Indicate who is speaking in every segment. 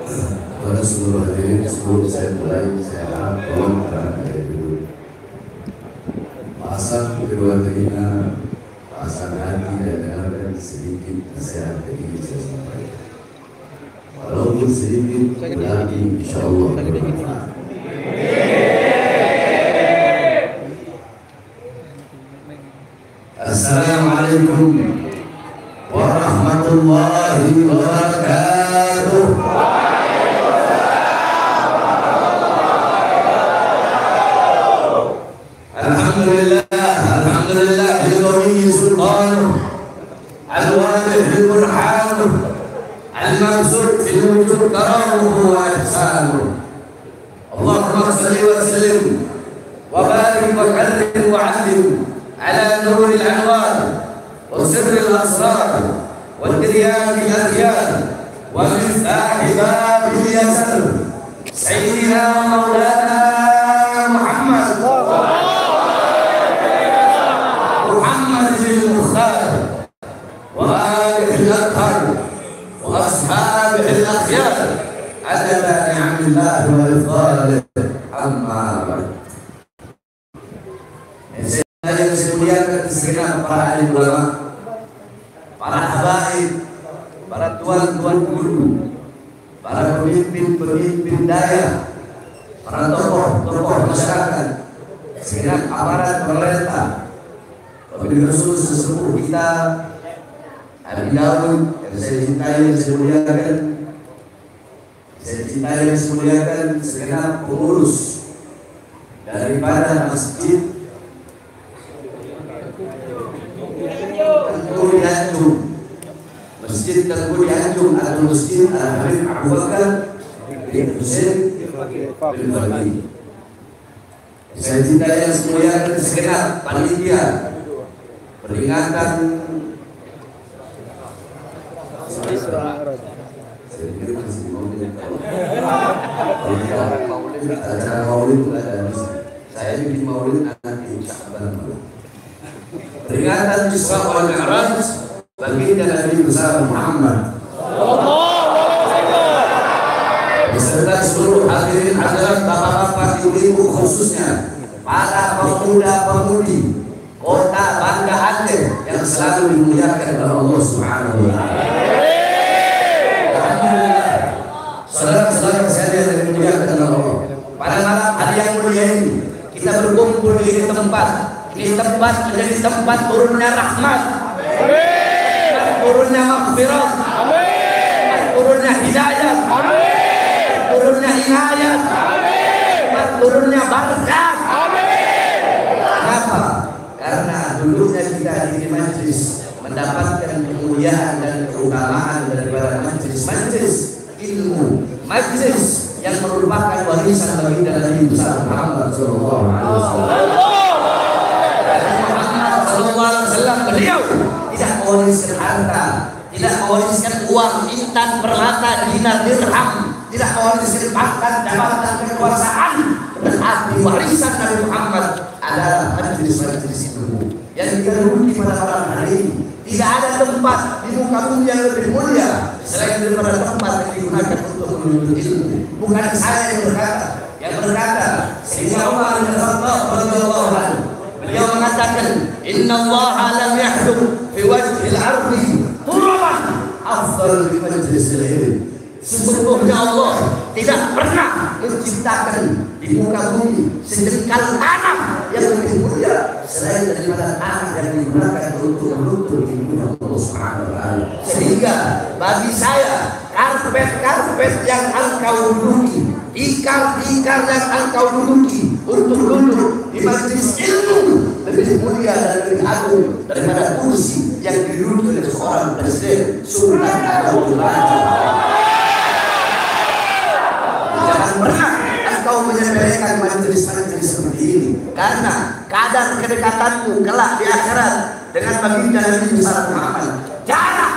Speaker 1: Pada seluruh hadirin sebelum saya mulai, saya harap tolong berada dulu. Pasang kedua telinga, pasang hati dan dengarkan sedikit nasihat yang ingin saya sampaikan. Walaupun sedikit, berarti insya Allah bermanfaat. Assalamualaikum warahmatullahi wabarakatuh. Alhamdulillah al-Qawiyyu sultanuh al-Wadih al-Burhanuh al-Mabsut fil wujud karamuhu wa ihsanuh. Allahumma salli wa sallim wa barik wa karrim wa alim ala nur al-anwar wa sirr al-asrar wa diryan al-adyan wa miftah bab al-yasar sayyidina wa maulana Muhammad وآله الأطهر وأصحابه الأخيار عدد نعم الله وإفضاله أما بعد. Saya yang semuliakan segenap para alim ulama, para habaib, para tuan-tuan guru, para pemimpin daya, para tokoh masyarakat, segenap aparat pemerintah, wabil khusus sesepuh kita Abi Dawud yang saya cintai dan saya muliakan, segenap pengurus daripada masjid Tengku Dianjung, Masjid Tengku Dianjung atau Masjid Al-Habib Abu Bakar bin Husain bin Fadli. Saya cintai dan saya muliakan segenap panitia peringatan acara maulid ada. Saya di maulid nanti Sya'ban. Peringatan Isra wal Mi'raj baginda Nabi besar Muhammad beserta seluruh hadirin hadirat bapak-bapak ibu-ibu, khususnya para pemuda-pemudi kota Banda Aceh yang selalu dimuliakan oleh Allah Subhanahu wa taala. Saudara-saudara sekalian yang dimuliakan oleh Allah, pada malam hari yang mulia ini kita berkumpul di tempat. Ini tempat menjadi tempat turunnya rahmat, turunnya maghfirah, turunnya hidayah, turunnya inayat, turunnya barakah. Kenapa? Karena dulunya kita di majlis mendapatkan kemuliaan dan keutamaan daripada majlis ilmu, majlis yang merupakan warisan baginda Nabi besar Muhammad sallallahu alaihi wasallam. Beliau tidak mewariskan harta, tidak mewariskan uang, intan, permata, dinar, dirham, tidak mewariskan pangkat, jabatan, kekuasaan, tetapi warisan Nabi Muhammad adalah majlis-majlis ilmu yang didahului pada malam hari ini. Tidak ada tempat di muka bumi yang lebih mulia selain daripada tempat yang digunakan untuk menuntut ilmu. Bukan saya yang berkata, Sayyidina Umar bin Khattab radhiyallahu anhu, beliau mengatakan, Inna Allah lam yahdum fi wajhil ardi turaban afdal min majlisil ilm. Sesungguhnya Allah tidak pernah menciptakan di muka bumi sejengkal tanah yang lebih mulia selain daripada tanah yang digunakan untuk menuntut ilmu Allah Subhanahu wa taala. Sehingga bagi saya, karpet-karpet yang engkau duduki, tikar-tikar yang engkau duduki untuk duduk di majelis ilmu lebih mulia dan lebih agung daripada kursi yang diduduki oleh seorang presiden Sultan Abdul Majid. Jangan pernah engkau menyepelekan majelis-majelis seperti ini, karena kadar kedekatanmu kelak di akhirat dengan baginda Nabi besar Muhammad jarak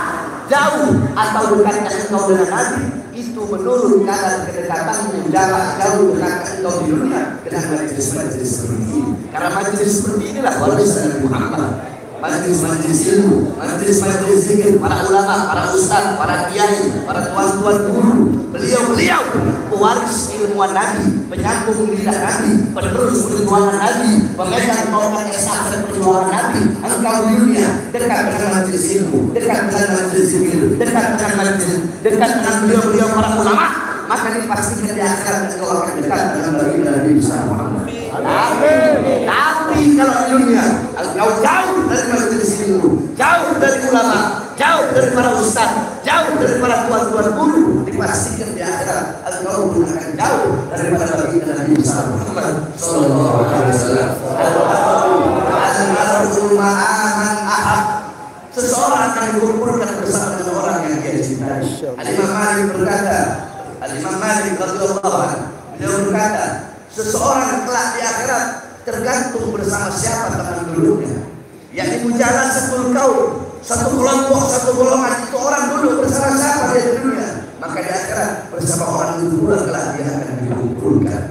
Speaker 1: jauh atau dekatnya engkau dengan Nabi itu menurut kadar kedekatanmu jarak jauh dekatnya engkau di dunia dengan majelis-majelis seperti ini. Karena majelis seperti inilah warisan Nabi Muhammad. Majelis-majelis ilmu, majelis-majelis zikir, para ulama, para ustaz, para kiai, para tuan-tuan guru, beliau pertemuan Nabi, penyambung lidah Nabi, penerus perjuangan Nabi, pemegang tongkat estafet perjuangan Nabi. Engkau di dunia dekat dengan majelis ilmu, dekat dengan majelis zikir, dekat dengan majelis, dekat dengan beliau-beliau para ulama, maka dipastikan di akhirat engkau akan dekat dengan baginda Nabi Muhammad. Tapi kalau di dunia engkau jauh dari majelis ilmu, jauh dari ulama, jauh dari para ustaz, jauh dari para tuan-tuan guru, dipastikan di akhirat engkau akan jauh daripada baginda Nabi Muhammad sallallahu alaihi wasallam. Seseorang akan dikumpulkan bersama dengan orang yang dia cintai. Al-Imam Malik berkata, Al-Imam Malik radhiyallahu anhu, beliau berkata, seseorang kelak di akhirat tergantung bersama siapa teman duduknya. Yakni mujalah sepuluh kaum, satu kelompok, satu golongan, itu orang duduk bersama siapa dia di dunia, maka di akhirat bersama orang itu pula kelak dia akan dikumpulkan.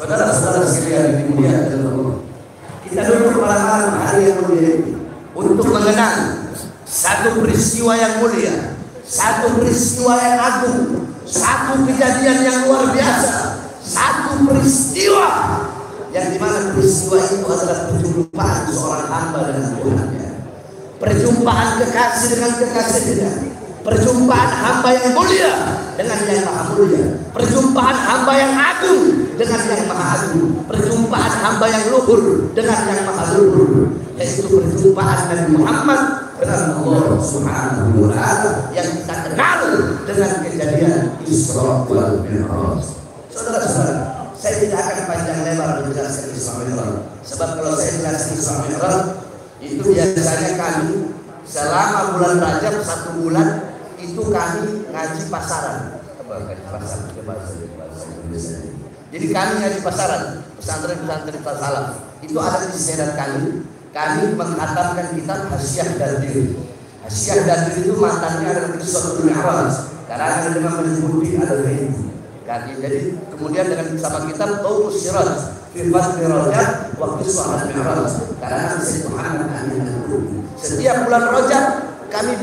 Speaker 1: Saudara-saudara sekalian yang dimuliakan oleh Allah, kita duduk malam-malam hari yang mulia untuk mengenang satu peristiwa yang mulia, satu peristiwa yang agung, satu kejadian yang luar biasa, satu peristiwa yang dimana peristiwa itu adalah perjumpaan seorang hamba dengan Tuhannya, perjumpaan kekasih dengan kekasihnya, perjumpaan hamba yang mulia dengan yang maha mulia, perjumpaan hamba yang agung dengan yang maha agung, perjumpaan hamba yang luhur dengan yang maha luhur, yaitu perjumpaan Nabi Muhammad dengan Allah Subhanahu wa ta'ala yang kita kenal dengan kejadian Isra wal Mi'raj. Saudara-saudara, saya tidak akan panjang lebar menjelaskan Isra Mi'raj, sebab kalau saya jelaskan Isra Mi'raj itu biasanya kami selama bulan Rajab 1 bulan itu kami ngaji pasaran. Jadi kami ngaji pasaran, pesantren-pesantren salaf itu ada di sekitar kami. Kami menghatamkan kitab Hasyiah Dardir. Hasyiah Dardir itu matanya adalah Qissatul Mi'raj, karena ada menyebutkan ada itu. Jadi kemudian dengan sama kitab Tauqus Siraj fi Fadli Rajab wa Qissah Mi'raj, karena Sayyid Muhammad setiap bulan Rajab kami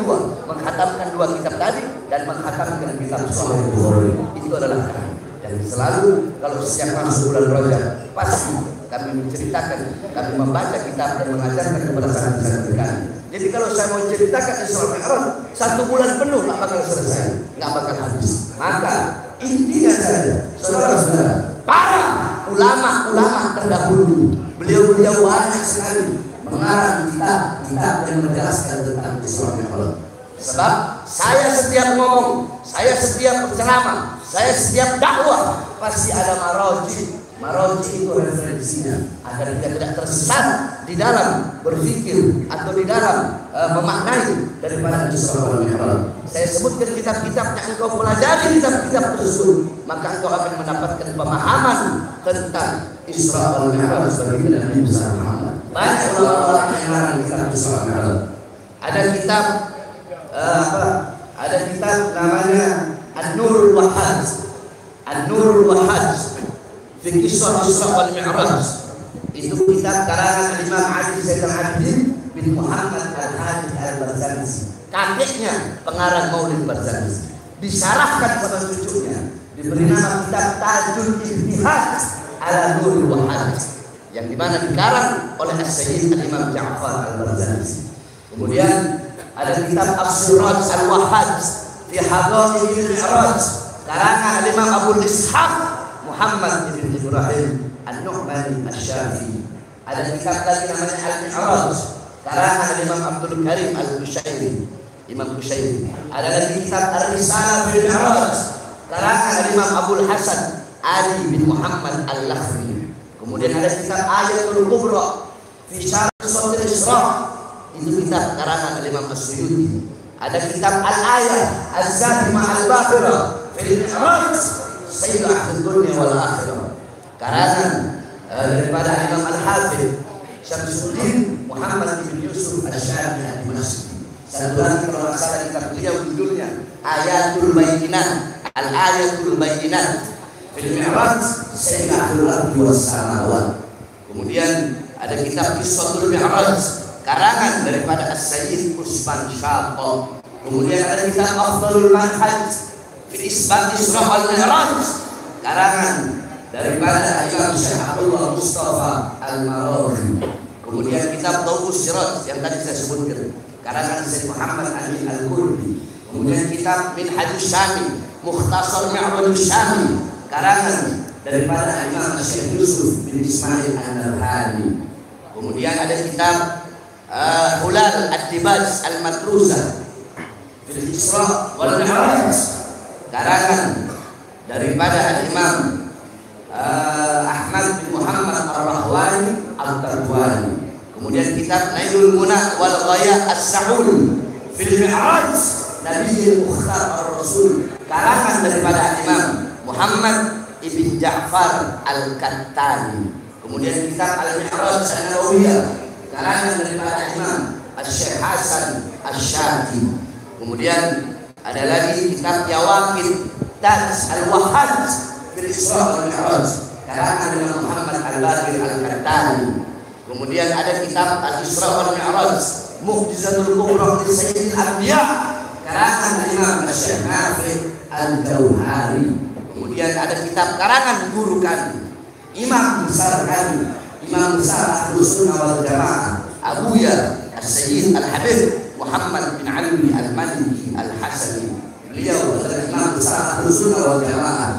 Speaker 1: menghatamkan 2 kitab tadi dan menghatamkan kitab Sahih Bukhari. Itu adalah kami. Dan selalu kalau setiap masuk bulan Rajab pasti kami menceritakan, kami membaca kitab dan mengajarkan kepada santri-santri kami. Jadi kalau saya mau ceritakan Isra Mi'raj 1 bulan penuh nggak bakal selesai, nggak bakal habis. Maka intinya saja, saudara-saudara, para ulama-ulama terdahulu, beliau-beliau banyak sekali mengarang kitab-kitab yang menjelaskan tentang Isra Mi'raj. Sebab saya setiap ngomong, saya setiap berceramah, saya setiap dakwah pasti ada marojih. Marojih itu referensinya agar kita tidak tersesat di dalam berpikir atau di dalam memaknai daripada Isra wal Mi'raj. Saya sebutkan kitab-kitab yang engkau pelajari kitab-kitab tersebut, maka engkau akan mendapatkan pemahaman tentang Isra wal Mi'raj bagi Nabi Muhammad. Banyak ulama-ulama yang mengarang kitab Isra wal Mi'raj. Ada kitab namanya An-Nurul Wahhaj. An-Nurul Wahhaj fi Qissah Isra wal Mi'raj. Itu kitab karangan Imam Ali Zainal Abidin bin Muhammad Al-Hadi Al-Barzanji, kakeknya pengarang Maulid Barzanji. Disyarahkan pada cucunya, diberi nama kitab Tajul Ijtihad ala Nurul Wahhaj, yang dimana dikarang oleh Sayyid Imam Ja'far Al-Barzanji. Kemudian ada kitab As-Siraj Al-Wahhaj fi Hadail Mi'raj, karangan Imam Abu Ishaq Muhammad bin Ibrahim An-Nu'mani Asy-Syafi'i. Ada kitab lagi namanya Al-Mi'raj, karangan Imam Abdul Karim Al-Qushairi, Imam Qushairi. Ada lagi kitab Ar-Risalah bil Mi'raj, karangan Imam Abdul Hasan Ali bin Muhammad Al-Lakhmi. Kemudian ada kitab Ayatul Kubra fi Syarh Shatir Isra, itu kitab karangan Imam As-Suyuti. Ada kitab Al-Ayah Az-Zahimah Al-Bakhirah fil Mi'raj Sayyid Ahmad Dunya wal Akhirah, karangan daripada Imam Al-Hafidh Syamsuddin Muhammad bin Yusuf Asy-Syami Al-Dimashqi. Satu lagi kalau masalah kitab beliau judulnya Ayatul Bayyinat, Al-Ayatul Bayyinat fil Mi'raj Sayyid Abdul Wassamawat. Kemudian ada kitab Qissatul Mi'raj karangan daripada As-Sayyid Usman Syaqq. Kemudian ada kitab Afdhalul Manhaj fi Isbat Isra wal Mi'raj karangan daripada Imam Syekh Abdullah Mustafa Al-Maraghi. Kemudian kitab Tauqus Sirat yang tadi saya sebutkan, karangan Syekh Muhammad Ali Al-Qurbi. Kemudian kitab Minhajus Syami, Mukhtasar Mi'rajus Syami, karangan daripada Imam Syekh Yusuf bin Ismail An-Nabhani. Kemudian ada kitab Hulal Ad-Dibaj Al-Matruzah fil Isra wal Mi'raj, karangan daripada Imam Ahmad bin Muhammad Ar-Rahwani Al-Tarwani. Kemudian kitab Nailul Munah wal Ghaya As-Sa'ul fil Mi'raj Nabiyil Mukhtar Ar-Rasul, karangan daripada Imam Muhammad Ibn Ja'far Al-Kattani. Kemudian kitab Al-Mi'raj An-Nawawiyah, karangan daripada Imam Al-Syekh Hasan Al-Syati. Kemudian ada lagi kitab Yawaqid Taj Al-Wahhaj fil Isra wal Mi'raj, karangan Imam Muhammad Al-Baqir Al-Kattani. Kemudian ada kitab Al-Isra wal Mi'raj Mu'jizatul Kubra li Sayyidil Anbiya, karangan Imam Syekh Nafi' Al-Jauhari. Kemudian ada kitab karangan guru kami, Imam besar kami, Imam besar Ahlus Sunnah wal Jamaah, Abuya As-Sayyid Al-Habib Muhammad bin Ali Al-Maliki Al-Hasani. Beliau adalah Imam besar Ahlus Sunnah wal Jamaah.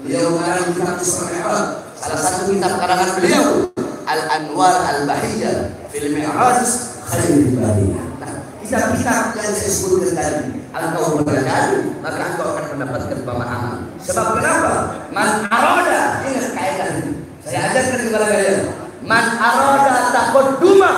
Speaker 1: Beliau mengarang kitab Isra Mi'raj. Salah satu kitab karangan beliau Al-Anwar Al-Bahiyah fil Mi'raj Khairul Bariyah. Kitab-kitab yang saya sebutkan tadi, engkau membaca, maka engkau akan mendapatkan pemahaman. Sebab kenapa? Man arada, ingat kaidah ini. Saya ajarkan kepada kalian. Man arada taqadduma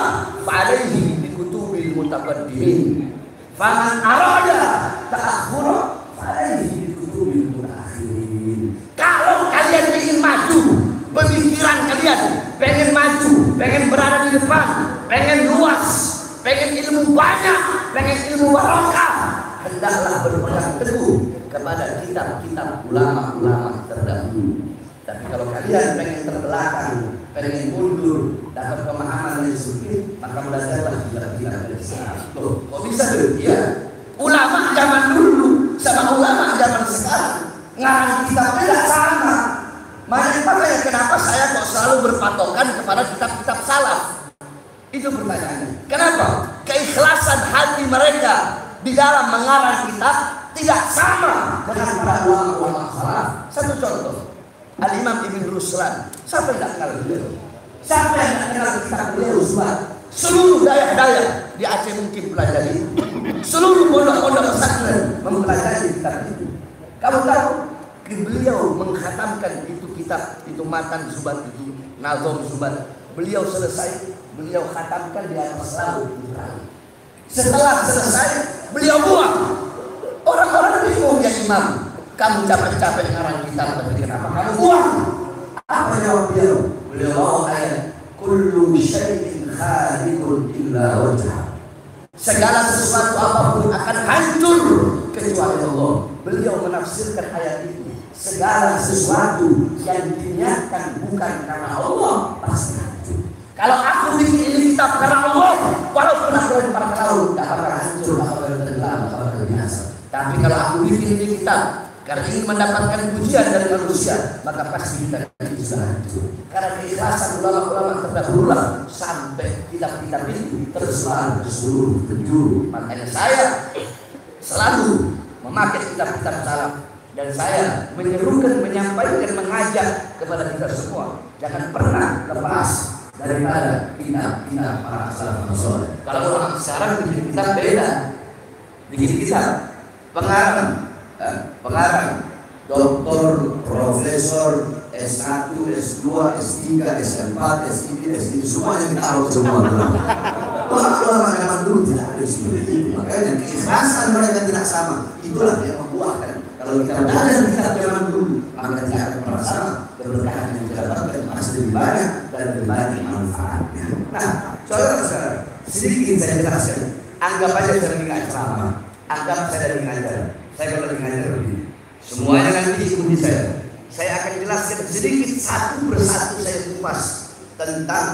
Speaker 1: fa'alaihi bi kutubil mutaqaddimin. Faman arada ta'akhkhura fa'alaihi bi kutubil mutaakhirin. Kalau kalian ingin maju, pemikiran kalian pengen maju, pengen berada di depan, pengen luas, pengen ilmu banyak, pengen ilmu barokah, hendaklah berpegang teguh kepada kitab-kitab ulama-ulama terdahulu. Tapi kalau kalian pengen terbelakang, pengen mundur, dapat pemahaman yang sempit, maka belajarlah kitab-kitab Islam. Loh, kok bisa tuh? Ya, ulama zaman dulu sama ulama zaman sekarang ngarang kitab tidak sama. Makanya kenapa saya kok selalu berpatokan kepada kitab-kitab salaf? Itu pertanyaannya. Kenapa? Keikhlasan hati mereka di dalam mengarang kitab tidak sama dengan para ulama-ulama salaf. Satu contoh, Al-Imam Ibn Ruslan. Siapa yang tidak kenal beliau? Siapa yang tidak kenal kitab beliau? Seluruh daerah-daerah di Aceh mungkin pelajari. Seluruh pondok-pondok pesantren mempelajari kitab itu. Kamu tahu? Beliau mengkhatamkan itu kitab, itu matan Zubat, itu nazom Zubat. Beliau selesai, beliau khatamkan di atas laut. Setelah selesai, beliau buang. Orang-orang bingung, ya Imam, kamu capek-capek ngarang kitab, tapi kenapa kamu buang? Apa jawab beliau? Beliau bawa ayat, kullu syai'in khaliqun illa wajhah. Segala sesuatu apapun akan hancur kecuali Allah. Beliau menafsirkan ayat itu. Segala sesuatu yang diniatkan bukan karena Allah pasti hancur. Kalau aku bikin ini kitab karena Allah, walaupun aku lempar ke laut, tidak akan hancur, tidak akan tenggelam, tidak akan binasa. Tapi kalau aku bikin ini kitab karena ingin mendapatkan pujian dari manusia, maka pasti kita itu bisa hancur. Karena keikhlasan ulama-ulama terdahulu sampai kitab-kitab ini tersebar ke seluruh penjuru. Makanya saya selalu memakai kitab-kitab salaf. Dan saya menyerukan, menyampaikan, mengajak kepada kita semua, jangan pernah lepas daripada kitab-kitab para salafus saleh. Kalau orang sekarang bikin kitab beda, bikin kitab pengarang, doktor, profesor, S1, S2, S3, S4, S3, S3, semuanya ditaruh semua. Ulama zaman dulu tidak ada seperti itu. Makanya keikhlasan mereka tidak sama. Itulah yang membuahkan. Kalau kita belajar kitab zaman dulu, maka tidak akan pernah sama. Keberkahan yang kita dapatkan masih lebih banyak dan lebih banyak manfaatnya. Nah, saudara-saudara, sedikit saya jelaskan. Anggap aja saya lagi ceramah, anggap saya lagi ngajar. Saya kalau lagi ngajar begini, semuanya nanti ikuti saya. Saya akan jelaskan sedikit satu persatu saya kupas tentang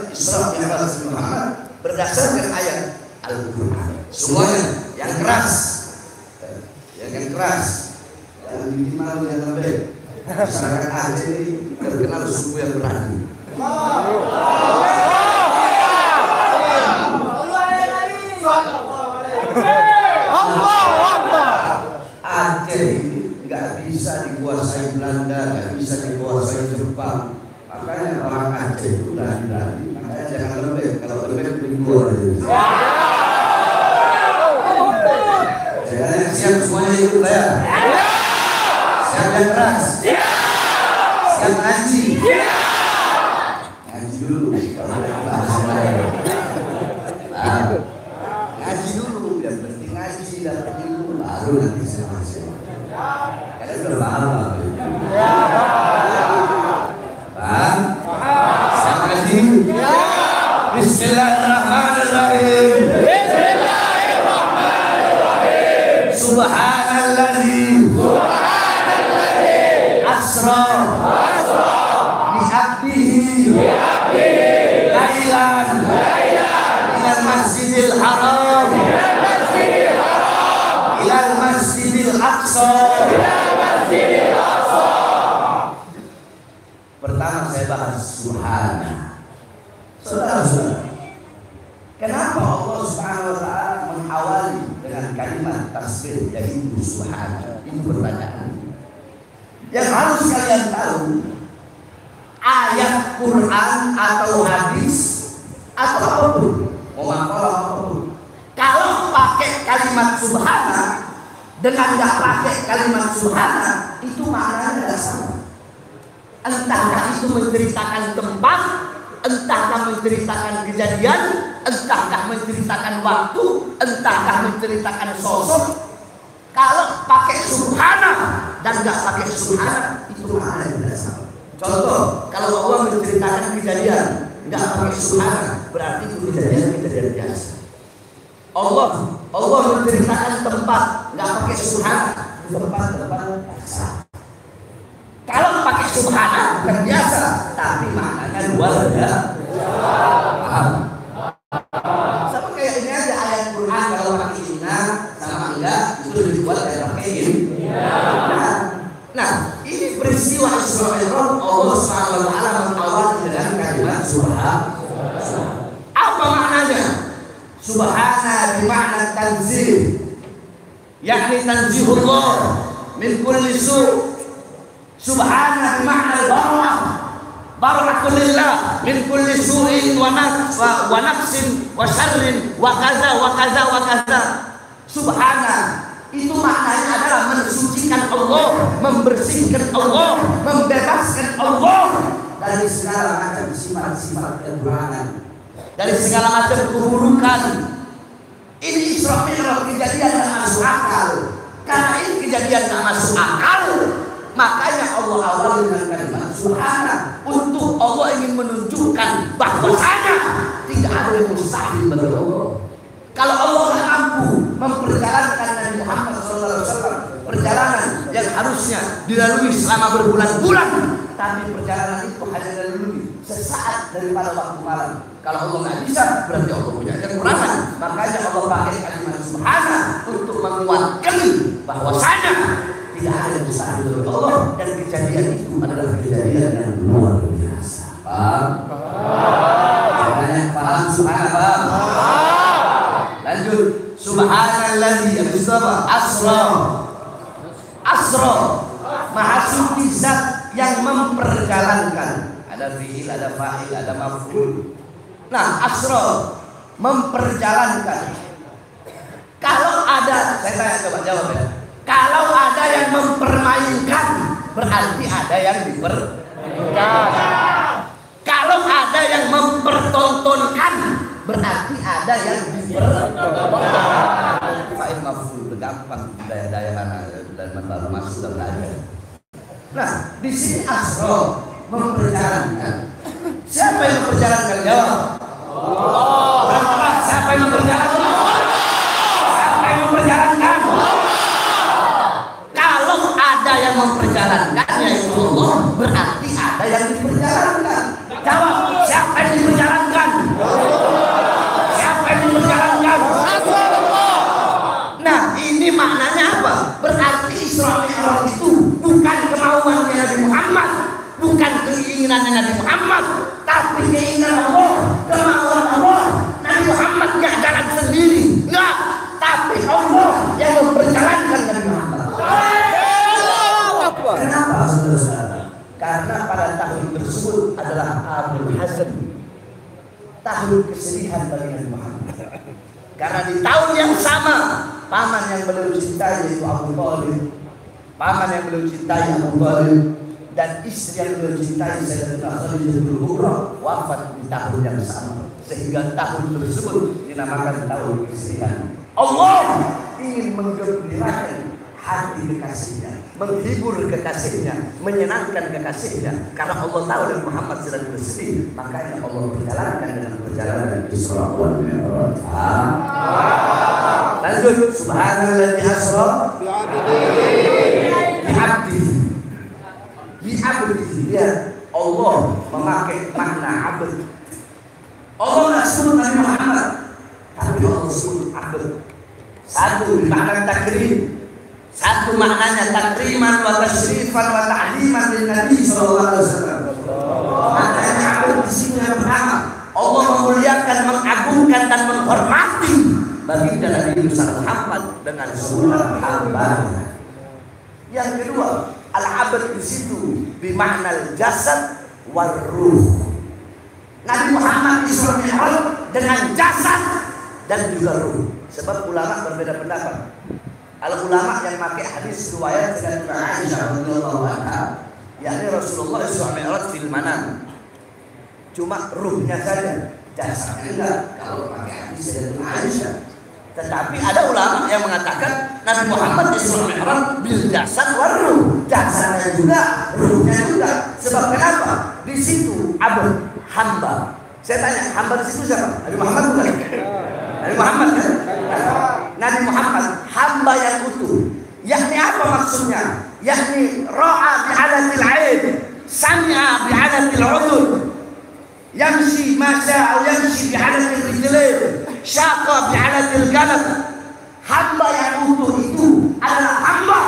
Speaker 1: Isra Mi'raj Muhammad berdasarkan ayat Al-Quran. Semuanya yang keras. minimal yang lebih. Masyarakat Aceh ini terkenal suku yang berani. Aceh nggak bisa dikuasai Belanda, nggak bisa dikuasai Jepang. Makanya orang Aceh itu berani. Makanya jangan lembek. Kalau lembek keluar. Jangan siap semuanya ikut saya. Siap yang keras. Siap ngaji. Ngaji dulu. Ngaji dulu. Yang penting ngaji dan ilmu baru nanti saya. Kalian udah paham lah. Paham? Siap ngaji. Bismillahirrahmanirrahim. Subhanalladzi asra bi'abdihi lailan ilal masjidil haram ilal masjidil aqsa. Pertama saya bahas subhana. Saudara-saudara, kenapa Allah Subhanahu wa ta'ala mengawali dengan kalimat tasbih yaitu subhana? Itu pertanyaan. Yang harus kalian tahu, ayat Quran atau hadis atau apapun, apapun, kalau pakai kalimat subhana dengan nggak pakai kalimat subhana, itu maknanya tidak sama. Entahkah itu menceritakan tempat, entahkah menceritakan kejadian, entahkah menceritakan waktu, entahkah menceritakan sosok. Kalau pakai subhana dan nggak pakai subhana, itu maknanya tidak sama. Contoh, kalau Allah menceritakan kejadian nggak pakai subhana, berarti itu kejadian biasa. Allah menceritakan tempat nggak pakai subhana, tempat biasa. Kalau pakai subhana bukan biasa, tapi maknanya luar biasa. Paham? Sama kayak ini aja ayat Quran, kalau pakai inna sama enggak itu dibuat kayak pakai ini. Nah, ini peristiwa Isra Mi'raj, Allah Subhanahu wa taala mengawali dengan kalimat subhana. Apa maknanya? Subhana bermakna tanzih, yakni tanzihullah min kulli su'. Subhana bermakna barakatulillah min kulli su'in wa nafsin wa syarrin wa kaza. Subhana itu maknanya adalah mensucikan Allah, membersihkan Allah, membebaskan Allah dari segala macam sifat-sifat kekurangan, dari segala macam keburukan. Ini Isra Mi'raj, kejadian yang masuk akal. Karena ini kejadian yang masuk akal, makanya Allah awali dengan kalimat subhana, untuk Allah ingin menunjukkan bahwasanya tidak ada yang mustahil bagi Allah. Kalau Allah mampu memperjalankan Nabi Muhammad SAW perjalanan yang harusnya dilalui selama berbulan-bulan, tapi perjalanan itu hanya dilalui sesaat daripada waktu malam. Kalau Allah nggak bisa, berarti Allah punya kekurangan. Makanya Allah pakai kalimat subhana untuk menguatkan bahwasanya tidak ada yang mustahil bagi Allah, dan kejadian itu adalah kejadian yang luar biasa. Paham? Paham subhana, paham? Lanjut, subhanalladzi asra, maha suci zat yang memperjalankan. Ada fi'il, ada fa'il, ada maf'ul. Nah, asra memperjalankan. Kalau ada, saya tanya, coba jawab ya. Kalau ada yang mempermainkan, berarti ada yang dipermainkan. Kalau ada yang mempertontonkan, berarti ada yang dipertontonkan. Fa'il maf'ul gampang, daya-daya dan masuk dan belajar. Nah, di sini asra memperjalankan. Siapa yang memperjalankan? Jawab. Siapa yang memperjalankan? Siapa yang memperjalankan? Kalau ada yang memperjalankan, yaitu Allah, berarti ada yang diperjalankan. Jawab, siapa yang diperjalankan? Siapa yang diperjalankan? Nah, ini maknanya apa? Berarti Isra Mi'raj itu keinginannya Nabi Muhammad, tapi keinginan Allah, kemauan Allah. Nabi Muhammad nggak jalan sendiri, nggak, tapi Allah yang memperjalankan Nabi Muhammad. Kenapa saudara-saudara? Karena pada tahun tersebut adalah Abul Hazan, tahun kesedihan bagi Nabi Muhammad. Karena di tahun yang sama, paman yang beliau cintai yaitu Abu Thalib, paman yang beliau cintai Abu Thalib, dan istri yang beliau cintai Sayyidatina Khadijatul Kubra wafat di tahun yang sama, sehingga tahun tersebut dinamakan tahun kesedihan. Allah ingin menggembirakan hati kekasihnya, menghibur kekasihnya, menyenangkan kekasihnya. Karena Allah tahu dan Muhammad sedang bersedih, makanya Allah berjalankan dengan perjalanan Isra wal Mi'raj. Lanjut, subhanalladzi asra bi'abdihi. Bi'abdihi, ya, Allah memakai makna abd. Allah nggak sebut Nabi Muhammad, tapi Allah sebut abd. Satu makna takrim, satu maknanya takriman wa tasyrifan wa ta'liman lin Nabi sallallahu alaihi wasallam. Maknanya abd di sini yang pertama, Allah memuliakan, mengagungkan dan menghormati baginda Nabi Muhammad dengan sebuah hamba-Nya. Yang kedua, al-abd di situ bimakna jasad wal ruh. Nabi Muhammad Isra Mi'raj dengan jasad dan juga ruh. Sebab ulama berbeda pendapat. Al-ulama yang pakai hadis riwayat dengan Aisyah radhiyallahu anha, yakni Rasulullah Isra Mi'raj fil manam. Cuma ruhnya saja, jasadnya enggak. Kalau pakai hadis dari Aisyah. Tetapi ada ulama yang mengatakan Nabi Muhammad Isra Mi'raj bil jasad wal ruh. Jasadnya juga, ruhnya juga. Sebab kenapa? Di situ abd, hamba. Saya tanya, hamba di situ siapa? Nabi Muhammad bukan? Nabi Muhammad kan? Nabi Muhammad hamba yang utuh. Yakni apa maksudnya? Yakni ra'a bi'adatil 'ain, sami'a bi'adatil 'udhun, yamshi ma sya'a yamshi bi'adatil rijlain, syaqa bi'adatil qalb. Hamba yang utuh itu adalah hamba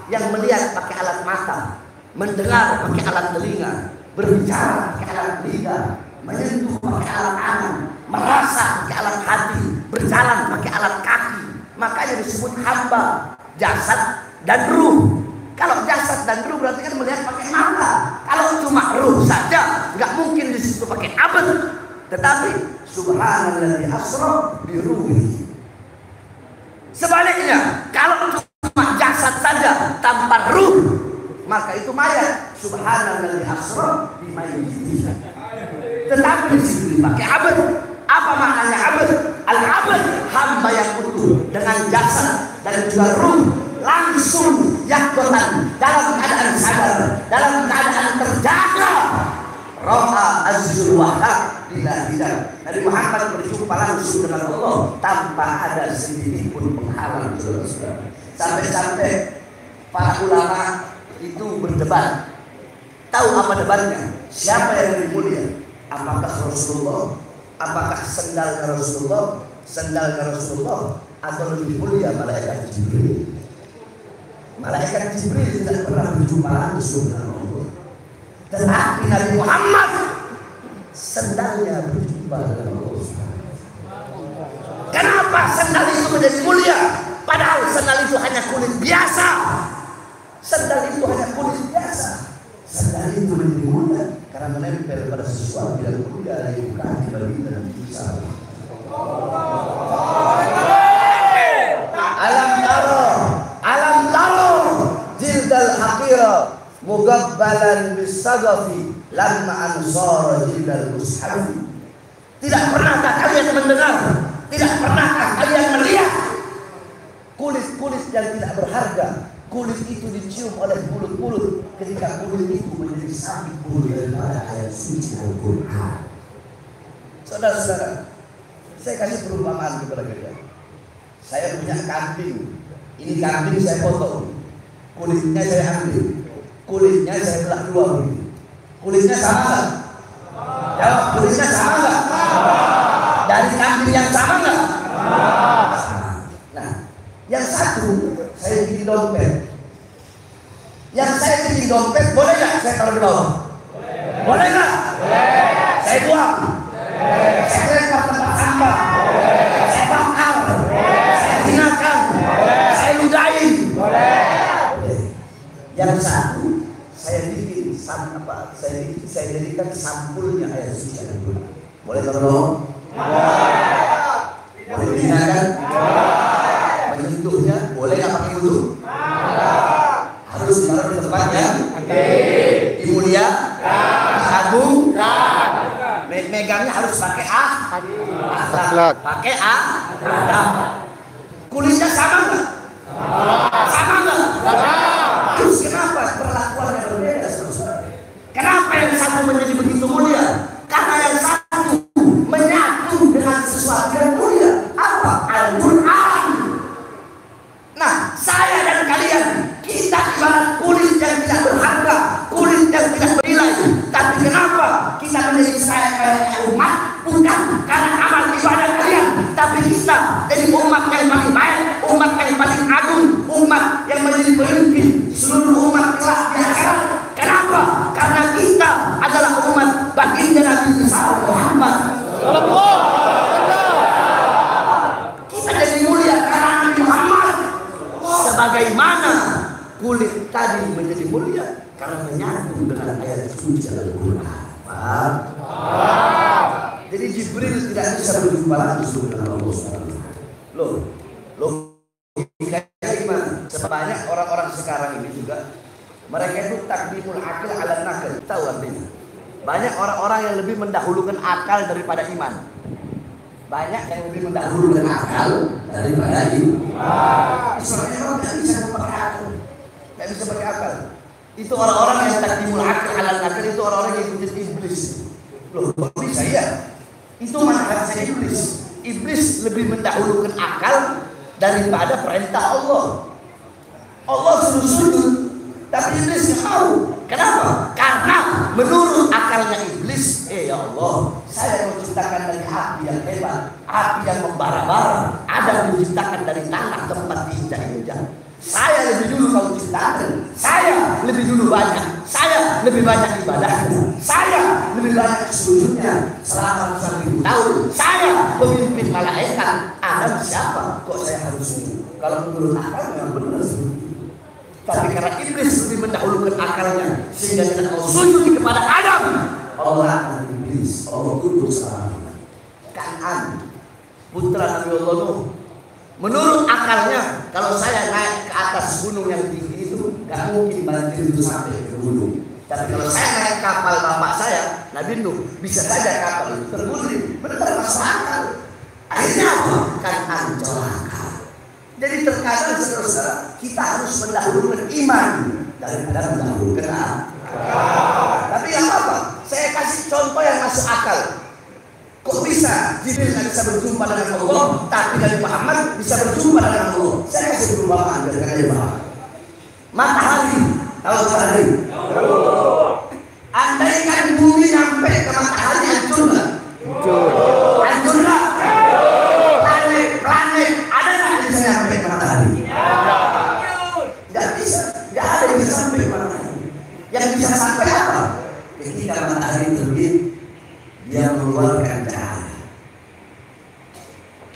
Speaker 1: yang melihat pakai alat mata, mendengar pakai alat telinga, berbicara pakai alat lidah, menyentuh pakai alat tangan, merasa pakai alat hati, berjalan pakai alat kaki. Makanya disebut hamba, jasad dan ruh. Kalau jasad dan ruh berarti kan melihat pakai mata. Kalau cuma ruh saja, nggak mungkin di situ pakai abad. Tetapi subhanalladzi asra bi ruhi. Sebaliknya, kalau cuma jasad saja tanpa ruh, maka itu mayat. Subhanalladzi asra bi mayyit. Tetapi di situ dipakai abad. Apa maknanya abad? Al-abad hamba yang utuh dengan jasad dan juga ruh, langsung yakotan, dalam keadaan sadar, dalam keadaan terjaga. Ra'a azizul wahab bila tidak. Nabi Muhammad berjumpa langsung dengan Allah tanpa ada sedikit pun penghalang. Sampai-sampai para ulama itu berdebat. Tahu apa debatnya? Siapa yang lebih mulia? Apakah Rasulullah? Apakah sendalnya Rasulullah, sendalnya Rasulullah, atau lebih mulia malaikat Jibril? Malaikat Jibril tidak pernah berjumpa langsung dengan Allah. Tetapi Nabi Muhammad sendalnya berjumpa dengan Allah. Kenapa sendal itu menjadi mulia? Padahal sendal itu hanya kulit biasa. Sendal itu hanya kulit biasa. Sendal itu menjadi mulia karena menempel pada sesuatu yang mulia dari kaki baginda dan bisa. Alam taro jildal haqira mugabbalan bisagafi lamma ansara jildal mushafi. Tidak pernahkah kalian mendengar, tidak pernahkah kalian melihat kulit-kulit yang tidak berharga? Kulit itu dicium oleh mulut-mulut ketika kulit itu menjadi sabit bulu daripada ayat suci Al-Quran. Saudara-saudara, saya kasih perumpamaan kepada kalian. Saya punya kambing. Ini kambing saya potong. Kulitnya saya ambil. Kulitnya saya belah dua begini. Kulitnya sama nggak? Jawab, kulitnya sama nggak? Dari kambing yang sama nggak? Nah, yang satu saya bikin dompet. Yang saya bikin dompet boleh nggak saya taruh di bawah? Boleh nggak? Saya buang. Saya lempar tempat sampah. Saya bakar. Saya hinakan. Saya ludahin. Yang satu, saya bikin saya jadikan sampulnya air suci Al-Quran. Boleh tolong? Boleh dihinakan? Menyentuhnya boleh nggak pakai wudhu? Harus ditaruh di tempat yang mulia, agung. Megangnya harus pakai akhlak. Pakai akhlak. Kulitnya sama nggak? Sama nggak? Terus kenapa perlakuannya berbeda? Kenapa yang satu menjadi begitu mulia? Karena yang satu menyatu dengan sesuatu yang mulia. Apa? Al-Quran. Nah, saya dan kalian, kita ibarat kulit yang tidak berharga, kulit yang tidak bernilai. Tapi kenapa kita menjadi saya umat? Bukan karena amal ibadah kalian, tapi kita jadi umat yang paling baik, umat yang paling agung, umat yang menjadi pemimpin seluruh umat kelak di akhirat. Kenapa? Karena kita adalah umat baginda Nabi besar Muhammad. Kita jadi mulia karena Nabi Muhammad. Sebagaimana kulit tadi menjadi mulia karena menyatu dengan ayat suci Al-Quran. Paham? Jadi Jibril tidak bisa berjumpa langsung dengan Allah SWT. Loh, logikanya gimana? Sebanyak orang-orang sekarang ini juga, mereka itu takdimul akal ala nakal. Tahu artinya? Banyak orang-orang yang lebih mendahulukan akal daripada iman. Banyak yang lebih mendahulukan akal daripada iman. Soalnya orang tidak bisa pakai akal. Tidak bisa pakai akal. Itu orang-orang yang takdimul akal ala nakal, itu orang-orang yang ikutin iblis. Loh, bisa ya? Itu manhaj iblis. Iblis lebih mendahulukan akal daripada perintah Allah. Allah suruh sujud, tapi iblis nggak mau. Kenapa? Karena menurut akalnya iblis, ya Allah, saya mau ciptakan dari api yang hebat, api yang membara-bara. Ada yang diciptakan dari tanah tempat diinjak-injak. Saya lebih dulu kau ciptakan, saya lebih dulu banyak, saya lebih banyak ibadahnya, saya lebih banyak sujudnya selama 1000 tahun, saya pemimpin malaikat. Adam siapa? Kok saya harus ini? Kalau menurut akal memang benar sih. Tapi karena iblis lebih mendahulukan akalnya sehingga tidak mau sujud kepada Adam, Allah iblis, Allah kudus Kan'an, putra Nabi Allah Nuh. Menurut akalnya, kalau saya naik ke atas gunung yang tinggi itu, gak mungkin banjir itu sampai ke gunung. Tapi kalau saya naik kapal bapak saya, Nabi Nuh, bisa saja kapal itu terguling. Benar, masuk akal. Akhirnya apa? Kan'an celaka. Jadi terkadang saudara, kita harus mendahulukan iman daripada mendahulukan akal. Tapi yang apa? Saya kasih contoh yang masuk akal. Kok bisa Jibril tidak bisa berjumpa dengan Allah, tapi Nabi Muhammad bisa berjumpa dengan Allah? Saya kasih perumpamaan biar kalian paham. Matahari, tahu matahari? Andaikan bumi sampai ke matahari, hancur nggak? Hancur nggak? Planet ada nggak bisa sampai ke matahari? Nggak bisa, nggak ada yang bisa sampai ke matahari. Yang bisa sampai apa? Ketika matahari terbit, dia mengeluarkan cahaya.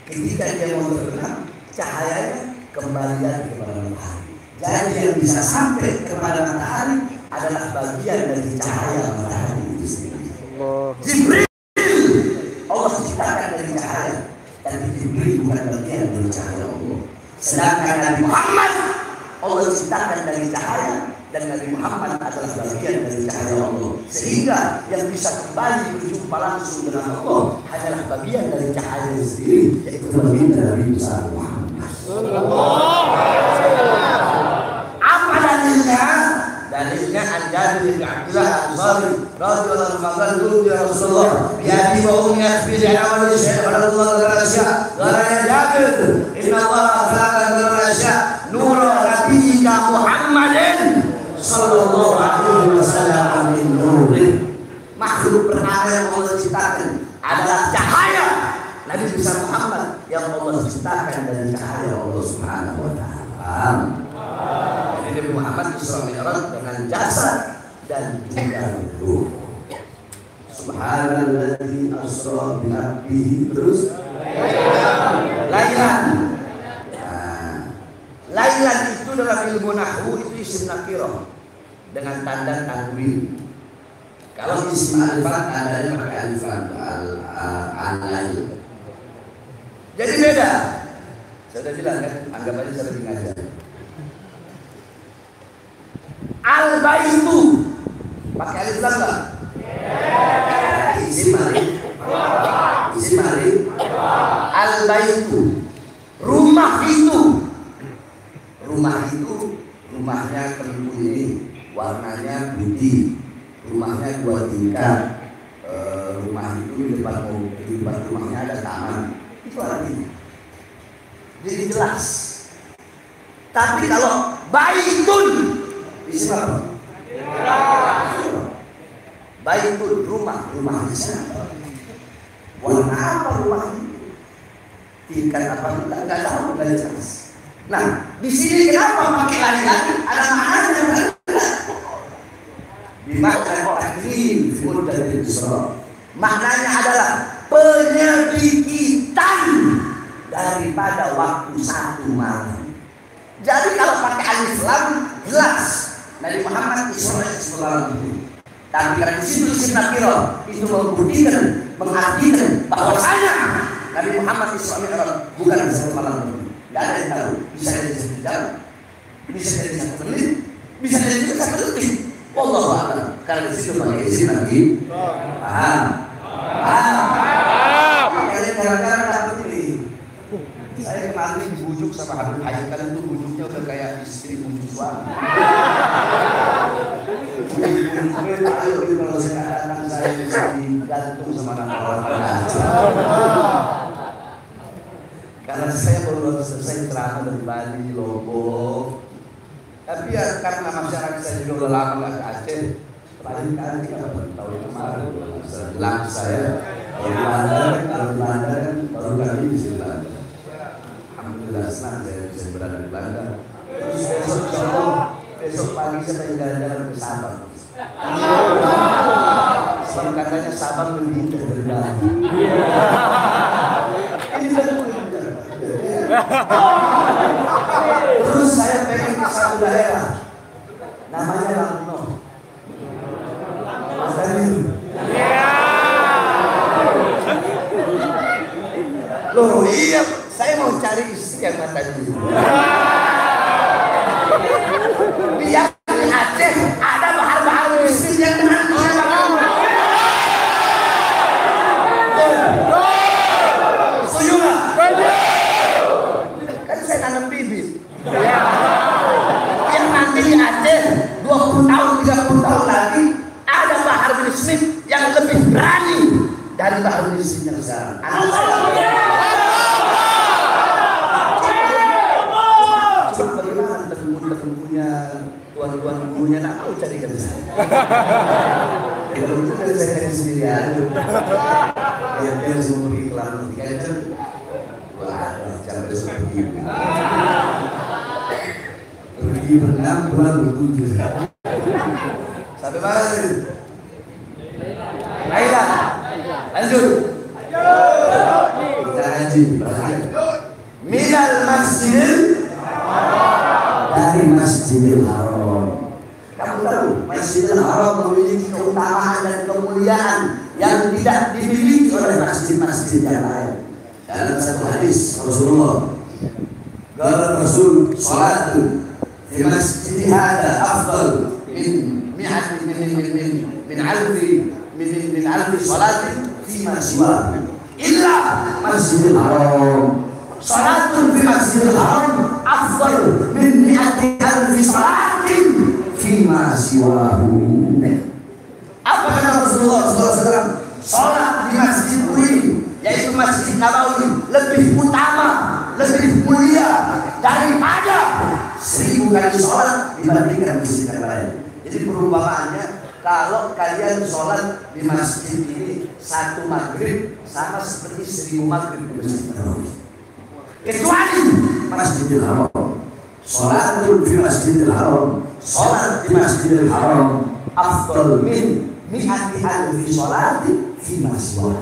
Speaker 1: Ketika dia mau terbenam, cahayanya kembalian kepada matahari. Jadi yang bisa sampai kepada matahari adalah bagian dari cahaya matahari itu sendiri. Jibril Allah ciptakan dari cahaya, tapi Jibril bukan bagian dari cahaya Allah. Sedangkan Nabi Muhammad Allah ciptakan dari cahaya, dan Nabi Muhammad adalah bagian dari cahaya Allah. Sehingga yang bisa kembali berjumpa langsung dengan Allah hanyalah bagian dari cahaya sendiri, yaitu bagian dari besar Muhammad. Apa dalilnya? Dalilnya An-Jabir bin Abdullah Al-Ansari radhiyallahu anhu ya Rasulullah, ya di wa ummi asbi li amal syai'an Allah ta'ala qarana Jabir inna Allah khalaqa al-asya nura nabiyyika Muhammadin sallallahu alaihi wasallam min nurih. Makhluk pertama yang Allah ciptakan adalah cahaya Nabi besar Muhammad yang Allah ciptakan dari cahaya Allah Subhanahu wa taala. Jadi Nabi Muhammad Isra Mi'raj dengan jasad dan juga ruh. Subhanalladzi asra bi 'abdihi terus lailan. Lailan itu dalam ilmu nahwu itu isim nakirah dengan tanda tanwin. Kalau isim alifat tandanya pakai alifan al-lail. Jadi beda. Saya sudah bilang kan, anggap aja saya lagi ngajar. Al-baitu pakai alif lam enggak? Isim alif. Isim alif. Al-baitu. Rumah itu. Rumah itu rumahnya keliru ini, warnanya putih. Rumahnya 2 tingkat. Rumah itu di depan rumahnya ada taman. Itu artinya. Jadi jelas. Tapi kalau baitun isim apa? Baitun rumah di sana. Warna apa rumah itu? Tingkat apa? Enggak tahu, enggak jelas. Nah, di sini kenapa pakai laki-laki? Ada maknanya. Dimakan taklim dan isra. Maknanya adalah penyedikitan daripada waktu 1 malam. Jadi kalau pakai alif lam jelas Nabi Muhammad Isra Malam itu. Tapi karena di situ isim nakirah itu membuktikan, mengartikan bahwasanya Nabi Muhammad Isra Mi'raj bukan 1 malam itu. Tidak ada yang tahu. Bisa jadi 1 jam, bisa jadi 1 menit, bisa jadi 1 detik. Wallahu a'lam. Karena di situ pakai isim lagi. Paham? Kalian kadang-kadang takut ini. Saya kemarin dibujuk sama Habib Haji. Kalian tuh bujuknya udah kayak istri bujuk suami. Ayo kalau saya anak saya bisa digantung sama anak orang. Karena saya baru selesai ceramah dari Bali, Lombok. Tapi ya karena masyarakat saya juga udah lama nggak ke Aceh. Paling kali tahun kemarin bilang saya kalau Belanda kan baru kali di Belanda. Alhamdulillah senang saya bisa berada di Belanda. Terus besok pagi saya pengen jalan-jalan ke Sabang. Sebab katanya Sabang lebih indah dari Belanda. Terus saya pengen ke satu daerah namanya Langno. Loh iya, saya mau cari istri yang mata biru. Biar di Aceh ada bahar-bahar istri yang dengan setuju nggak? Kan saya tanam bibit. Yang nanti di Aceh 20 tahun, 30 tahun lagi ada Bahar bin Smith yang lebih berani dari Bahar bin Smith yang sekarang. Bagaimana temen-temennya, tuan-tuan gurunya nak mau cari kerja. Kalau itu kan saya cari sendiri aja. Dia semua pergi ke Lampung, kan? Wah, jangan seperti itu. Pergi berenang, pulang bertujuh. Sampai mana tadi? Baiklah, lanjut. Kita ngaji. Minal masjid, dari Masjidil Haram. Kamu tahu Masjidil Haram memiliki keutamaan dan kemuliaan yang tidak dimiliki oleh masjid-masjid yang lain. Dalam satu hadis Rasulullah, qala Rasul salatu di masjid hada afdal min alfi salatin fima siwa illa Masjidil Haram. Salatun fi Masjidil Haram afdal min mi'ati alfi salatin fima siwahu. Apa kata Rasulullah SAW? Salat di masjid ini, yaitu Masjid Nabawi, lebih utama, lebih mulia daripada 1000 kali sholat dibandingkan masjid yang lain. Jadi perumpamaannya, kalau kalian sholat di masjid ini 1 maghrib sama seperti 1000 maghrib di Masjid Nabawi. Kecuali Masjidil Haram. Sholat di Masjidil Haram, sholat di Masjidil Haram afdal min mi'ati alfi sholati fi masjid.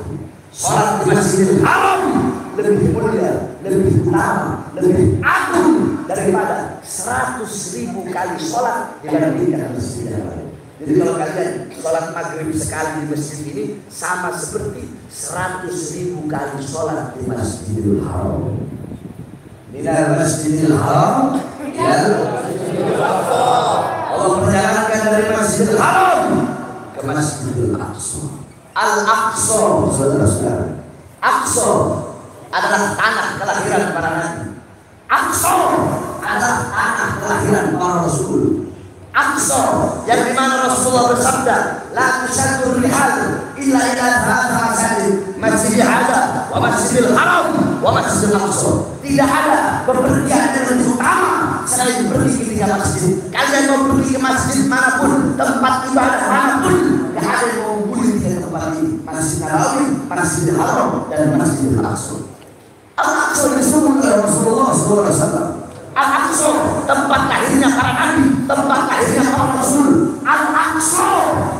Speaker 1: Sholat di Masjidil Haram lebih mulia, lebih utama, lebih agung daripada 100.000 kali sholat dibandingkan masjid yang lain. Jadi kalau kalian sholat maghrib sekali di masjid ini sama seperti 100.000 kali sholat di Masjidil Haram. Minal Masjidil Haram ya Allah perjalankan dari Masjidil Haram ke Masjidil Aqsa. Al-Aqsa, saudara-saudara. Aqsa adalah tanah kelahiran para nabi. Aqsa adalah tanah kelahiran para rasul. Aqsa yang dimana Rasulullah bersabda, la tushaddu rihal illa ila hadha masjid, masjid hada wa masjidil haram wa masjidil aqsa. Tidak ada bepergian yang lebih utama selain pergi ke tiga masjid. Kalian mau pergi ke masjid manapun, tempat ibadah manapun, tidak ada yang mau menghubungi tiga tempat ini. Masjid Nabawi, Masjidil Haram, dan Masjidil Aqsa. Al-Aqsa disebut oleh Rasulullah SAW. Al-Aqsa tempat lahirnya para nabi, tempat lahirnya para rasul. Al-Aqsa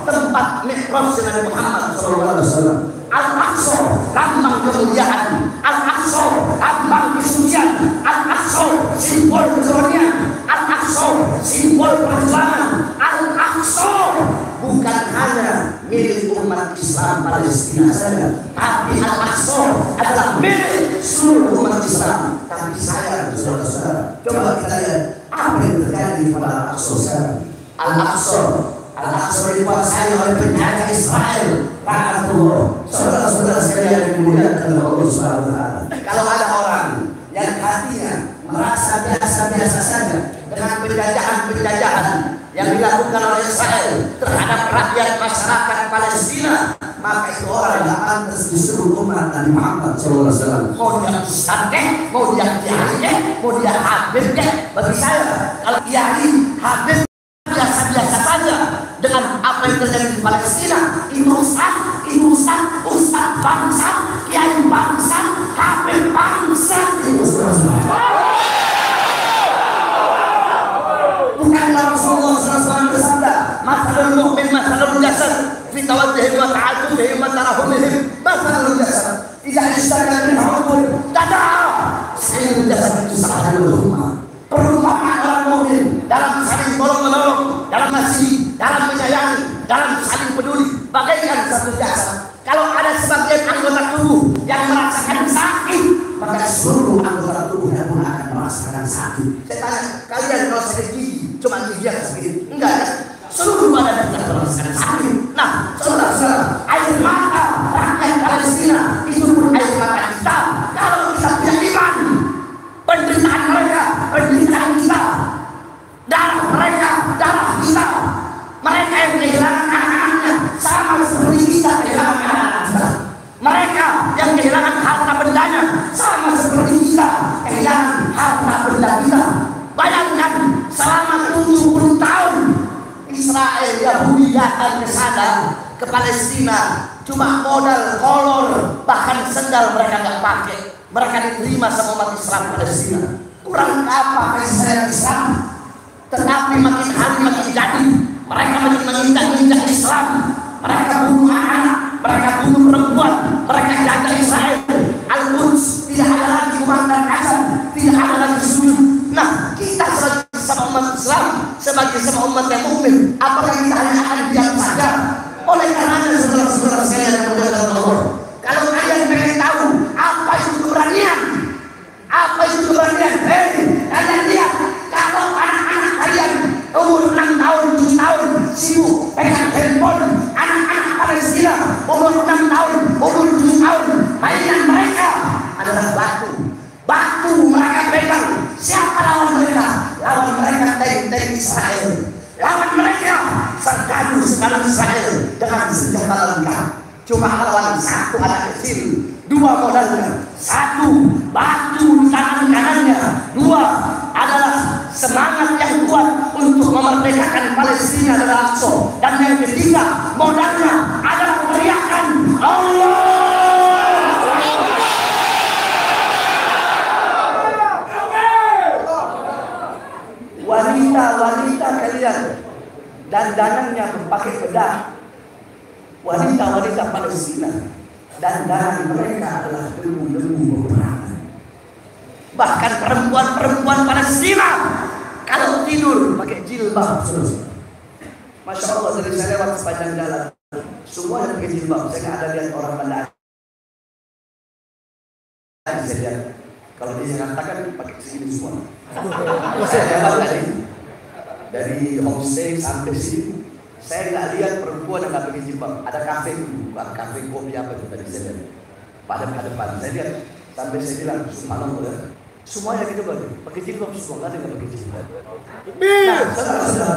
Speaker 1: tempat mi'raj Nabi Muhammad SAW. Al-Aqsa lambang kemuliaan. Al-Aqsa lambang kesucian. Al-Aqsa simbol kesucian. Al-Aqsa simbol perjuangan. Al-Aqsa bukan hanya milik umat Islam Palestina saja, tapi Al-Aqsa adalah milik seluruh umat Islam. Tapi saya, saudara-saudara, coba kita lihat apa yang terjadi pada Al-Aqsa sekarang. Al-Aqsa dikuasai oleh penjajah Israel. Rahmatullah, saudara-saudara sekalian yang dimuliakan oleh Allah Subhanahu wa taala. Kalau ada orang yang hatinya merasa biasa-biasa saja dengan penjajahan-penjajahan yang dilakukan oleh Israel terhadap rakyat masyarakat Palestina, maka itu orang yang pantas disuruh umat Nabi Muhammad SAW. Mau dia ustadz, mau dia kiai, mau dia habib, bagi saya kalau kiai, habib biasa-biasa saja dengan apa yang terjadi di Palestina. Itu ustadz bangsa, kiai bangsa, habib bangsa. Bukanlah Rasulullah SAW bersabda, masalul mu'min masalul jasad, fi tawajjuhihim wa ta'atufihim wa tarahumihim masalul jasad. Idza ishtaka min hubul dadaa, sayyidul jasad itu sahatul ummah. Perumpamaan orang mukmin dalam saling tolong-menolong, dalam masih, dalam menyayangi, dalam saling peduli, bagaikan satu jasad. Kalau ada sebagian anggota tubuh yang merasakan sakit, maka seluruh anggota tubuhnya pun akan merasakan sakit. Saya tanya, kalian kalau sakit gigi, cuma gigi yang sakit? Enggak ya? Seluruh badan kita merasakan sakit. Nah, saudara-saudara, air mata rakyat Palestina itu pun air mata kita. Kalau kita punya iman, penderitaan mereka, penderitaan kita, darah mereka, darah kita. Mereka yang kehilangan anak-anaknya sama seperti kita kehilangan anak-anak kita. Mereka yang kehilangan harta bendanya sama seperti kita kehilangan harta benda kita. Bayangkan selama 70 tahun Israel Yahudi datang ke sana, ke Palestina, cuma modal kolor, bahkan sendal mereka nggak pakai. Mereka diterima sama umat Islam Palestina. Kurang apa Israel Islam? Tetapi makin hari makin jadi, mereka makin menginjak Islam. Mereka bunuh anak, mereka bunuh perempuan, mereka jaga Israel. Al-Quds tidak ada lagi kumandang azan, tidak ada lagi sujud. Nah, kita sebagai sama umat Islam, sebagai sama umat yang mukmin, apakah kita hanya akan diam saja? Oleh karenanya saudara-saudara saya yang dimuliakan Allah, kalau kalian pengen tahu apa itu keberanian, apa itu keberanian, kalian lihat kalau anak-anak kalian umur 6 tahun, 7 tahun sibuk pegang handphone, anak-anak Palestina umur 6 tahun, umur 7 tahun, mainan mereka adalah batu mereka pegang. Siapa lawan mereka? Lawan mereka tank Israel. Lawan mereka sergadu sekali Israel dengan senjata lengkap. Cuma lawan satu anak kecil, dua modalnya. Satu, batu di tangan kanannya. Dua, adalah semangat yang kuat untuk memerdekakan Palestina dan Al-Aqsa. Dan yang ketiga, modalnya adalah teriakan Allah. Wanita-wanita kalian dandanannya pakai bedah, wanita-wanita Palestina dan darah mereka adalah debu-debu peperangan. Bahkan perempuan-perempuan Palestina kalau tidur pakai jilbab, Masya Allah, dari saya lewat sepanjang jalan semua yang pakai jilbab. Saya nggak ada lihat orang Banda. Saya lihat kalau dia mengatakan pakai segini semua. Saya lewat tadi dari homestay sampai sini, saya nggak lihat perempuan yang nggak pakai jilbab. Ada kafe dulu, kafe kopi apa itu tadi saya lihat. Pada depan saya lihat sampai saya bilang subhanallah, semuanya gitu pakai jilbab semua, nggak ada yang pakai jilbab. Nah, saudara-saudara,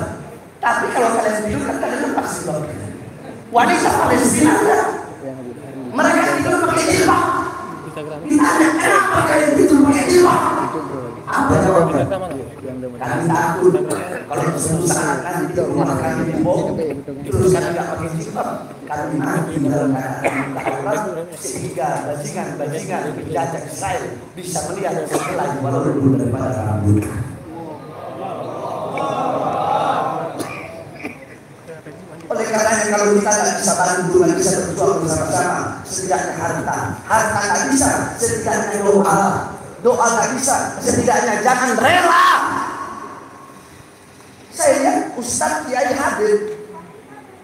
Speaker 1: tapi kalau kalian tidur kan kalian lepas jilbab. Wanita Palestina mereka tidur pakai jilbab. Ditanya kenapa kalian tidur pakai jilbab? Apa jawabannya? Kami takut kalau sesuatu di rumah kami dibom, terus kami tidak pakai jilbab, kami mati dalam keadaan sehingga bajingan penjajah Israel bisa melihat sebelah walaupun daripada rambut. Oleh karenanya kalau kita tidak bisa bantu, tidak bisa berjuang bersama-sama, setidaknya harta tak bisa, setidaknya doa tak bisa, setidaknya jangan rela. Saya lihat Ustadz Kiai hadir,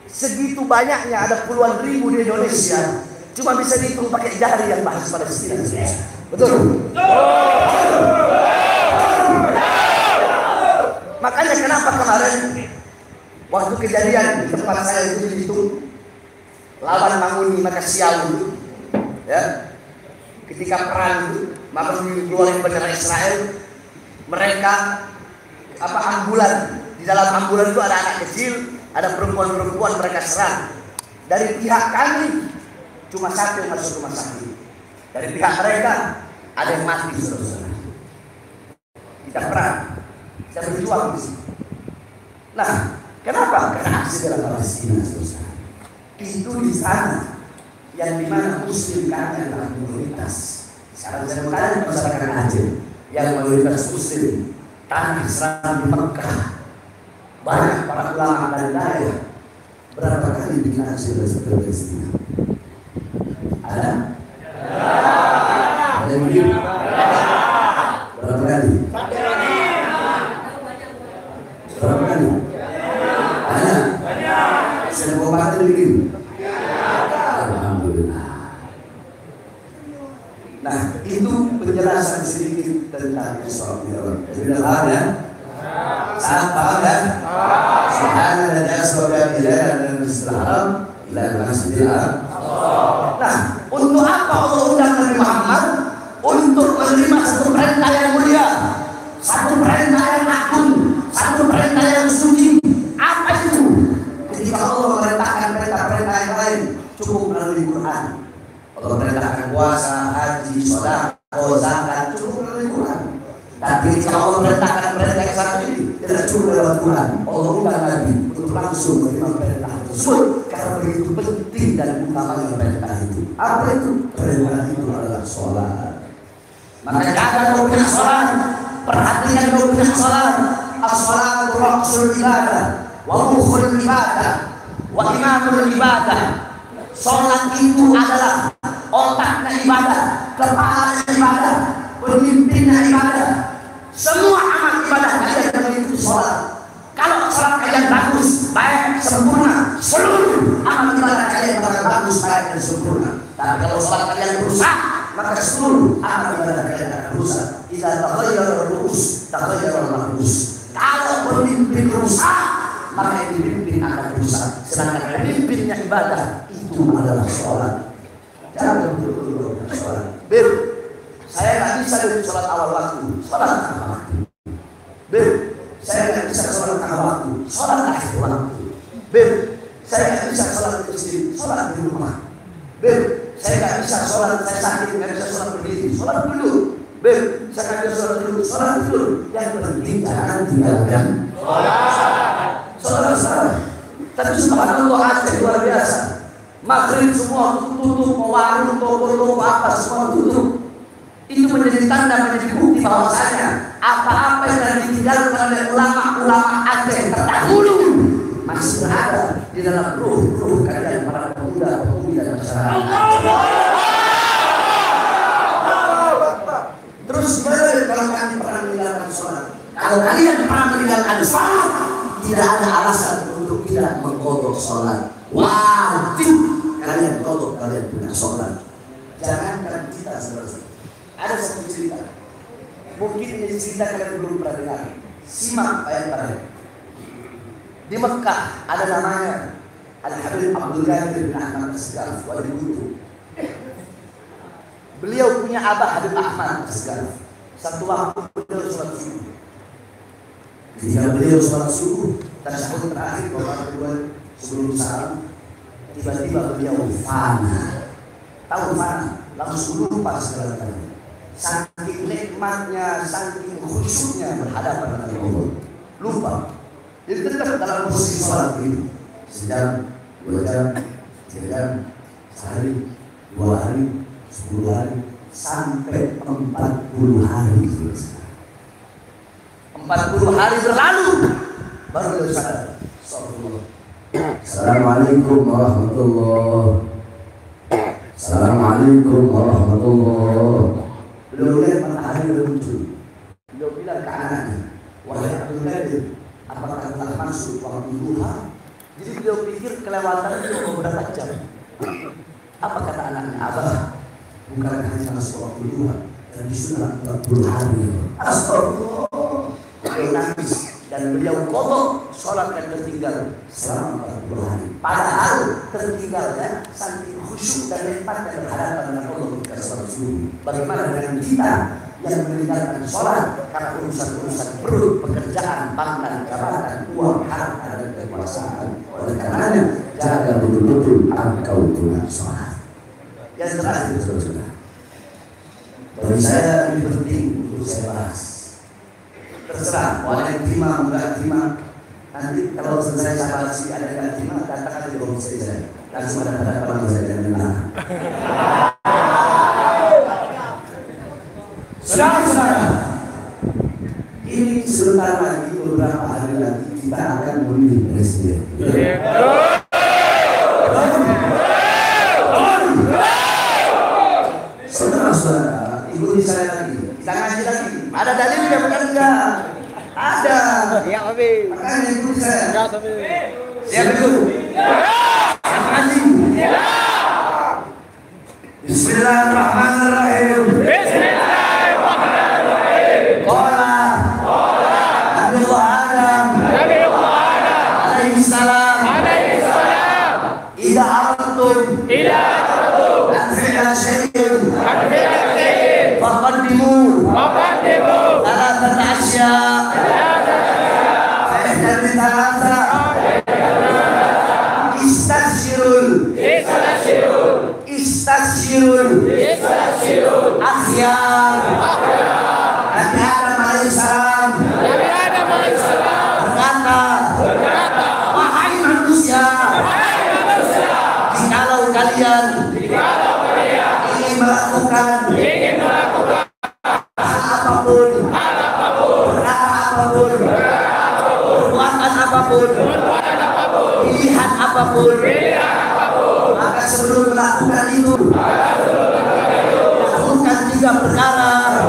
Speaker 1: segitu banyaknya, ada puluhan ribu di Indonesia, cuma bisa dihitung pakai jari yang bahas Palestina. Betul? Makanya kenapa kemarin waktu kejadian di tempat saya itu lawan Manguni Makasiau itu, ya, ketika perang itu, maka keluarin bendera Israel, mereka ambulan. Di dalam ambulan itu ada anak kecil, ada perempuan-perempuan, mereka serang. Dari pihak kami cuma satu yang masuk rumah sakit. Dari pihak mereka ada yang mati, saudara. Kita perang, kita berjuang di sini. Nah, kenapa? Karena aksi bela Palestina, saudara. Itu di sana yang dimana Muslim kami adalah minoritas. Sekarang saya bertanya masyarakat Aceh yang mayoritas Muslim, tanah Islam di Mekah, banyak para ulama dan daya. Berapa kali bikin aksi bela Palestina? Ada? Ada yang bikin? Berapa kali? Berapa kali? Ada? Semua partai bikin? Alhamdulillah. Nah, itu penjelasan sedikit tentang Isra Mi'raj. Jadi paham ya? Paham ya? Subhanallah asra ila al-masjidil haram ila al-masjidil haram. Nah, untuk apa Allah undang Nabi Muhammad? Untuk menerima satu perintah yang mulia, satu perintah yang agung, satu perintah yang suci. Apa itu? Ketika Allah memerintahkan perintah-perintah yang lain, cukup melalui Quran. Allah perintahkan puasa, haji, sedekah, zakat, cukup melalui Quran. Tapi ketika Allah memerintahkan perintah yang satu ini, tidak cukup lewat Quran. Allah undang Nabi untuk langsung menerima perintah tersebut karena begitu penting dan utamanya perintah itu. Apa itu? Perintah itu adalah sholat. Maka jaga kau punya sholat, perhatikan kau punya sholat. As-sholatu ra'sul ibadah, wa mukhul ibadah, wa imamul ibadah. Sholat itu adalah otaknya ibadah, kepalanya ibadah, pemimpinnya ibadah. Semua amal ibadah kalian mengikuti sholat. Kalau sholat kalian bagus, baik, sempurna, seluruh amal ibadah kalian bakal bagus, baik dan sempurna. Tapi kalau sholat kalian rusak, maka seluruh amal ibadah kalian akan rusak. Idza taghayyara ar-ru'us, taghayyara al-maqus. Kalau pemimpin rusak, maka yang dipimpin akan rusak. Sedangkan pemimpinnya ibadah itu adalah sholat. Jangan betul-betul sholat. Saya nggak bisa dari sholat awal waktu, sholat tengah waktu. Saya nggak bisa sholat tengah waktu, sholat akhir waktu. Saya nggak bisa sholat di masjid, sholat di rumah. Saya nggak bisa sholat, saya sakit nggak bisa sholat berdiri, sholat dulu. Saya nggak bisa sholat dulu, sholat dulu. Yang penting jangan tinggalkan sholat. Tapi subhanallah Aceh luar biasa. Maghrib semua tutup, warung, toko apa semua tutup. Itu menjadi tanda, menjadi bukti bahwasanya apa-apa yang ditinggalkan oleh ulama-ulama Aceh terdahulu masih berada di dalam ruh kalian para pemuda-pemudi dan masyarakat. Terus gimana kalau kalian pernah meninggalkan sholat? Kalau kalian pernah meninggalkan sholat, tidak ada alasan untuk tidak mengkodok sholat. Wajib kalian kodok kalian punya sholat. Jangankan kita sebenarnya. Ada satu cerita. Mungkin ini cerita kalian belum pernah dengar. Simak ayat-ayat. Di Mekah ada namanya Al-Habib Abdul Qadir bin Ahmad As-Segalaf wali wudu. Beliau punya abah Habib Ahmad As-Segalaf. Satu waktu beliau sholat subuh. Ketika beliau sholat subuh, tasyahud terakhir babak kedua sebelum salam, tiba-tiba beliau fana. Tahu fana? Langsung lupa segala-galanya. Saking nikmatnya, saking khusyuknya berhadapan dengan Allah. Lupa. Jadi tetap dalam posisi sholat ini. Sejam, 2 jam, 3 jam, sehari, 2 hari, 10 hari, sampai 40 hari. 40 hari berlalu, baru beliau sadar. Assalamualaikum warahmatullahi. Assalamualaikum warahmatullahi. Beliau lihat matahari muncul. Beliau bilang ke anaknya, wahai Abdul Qadir, apakah telah masuk waktu duha? Jadi beliau pikir kelewatan itu beberapa jam. Apa kata anaknya? Abah, bukan hanya masuk waktu duha, dan disunat 40 hari. Astagfirullah. Beliau nangis dan beliau kodok sholat yang tertinggal selama 40 hari. Padahal tertinggalnya saking khusyuk dan nikmatnya berhadapan dengan Allah ketika sholat subuh. Bagaimana dengan kita yang meninggalkan sholat karena urusan-urusan perut, pekerjaan, pangkat, jabatan, uang, harta dan kekuasaan? Oleh karenanya jaga betul-betul engkau guna sholat. Yang terakhir saudara, bagi saya lebih penting untuk saya bahas. Terserah, mau ada yang terima, enggak terima. Nanti kalau selesai saksi ada yang terima, katakan di ruang saya. Langsung ada pada saya dan menang. Saudara-saudara, ini sebentar lagi, beberapa hari lagi kita akan memilih presiden. Saudara-saudara, ikuti saya lagi. Kita ngaji lagi. Ada dalilnya bukan enggak? Ada. Ya, Habib. Makanya ikuti saya. Ya, Habib. Siap dulu. Ngaji. Ya. Bismillahirrahmanirrahim. Bismillahirrahmanirrahim. Qala Nabi Adam alaihi salam. Idza aradtum an fi'la syai'in faqaddimu ثلاثة أشياء فإحدى الثلاثة استشيروا أخيار Nabi Adam alaihissalam berkata, wahai manusia, jikalau kalian ingin melakukan apapun, perbuatan apapun, pilihan apapun, maka sebelum melakukan itu, lakukan 3 perkara.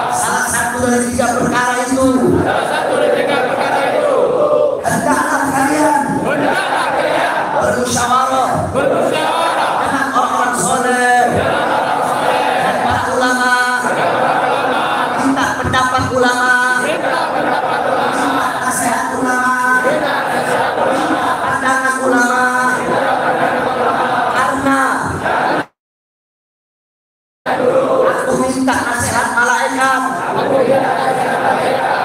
Speaker 1: Salah satu dari 3 perkara itu, hendaklah kalian bermusyawarah dengan orang-orang soleh dan para ulama. Minta pendapat ulama, minta nasihat ulama, minta pandangan ulama, karena aku minta nasihat malaikat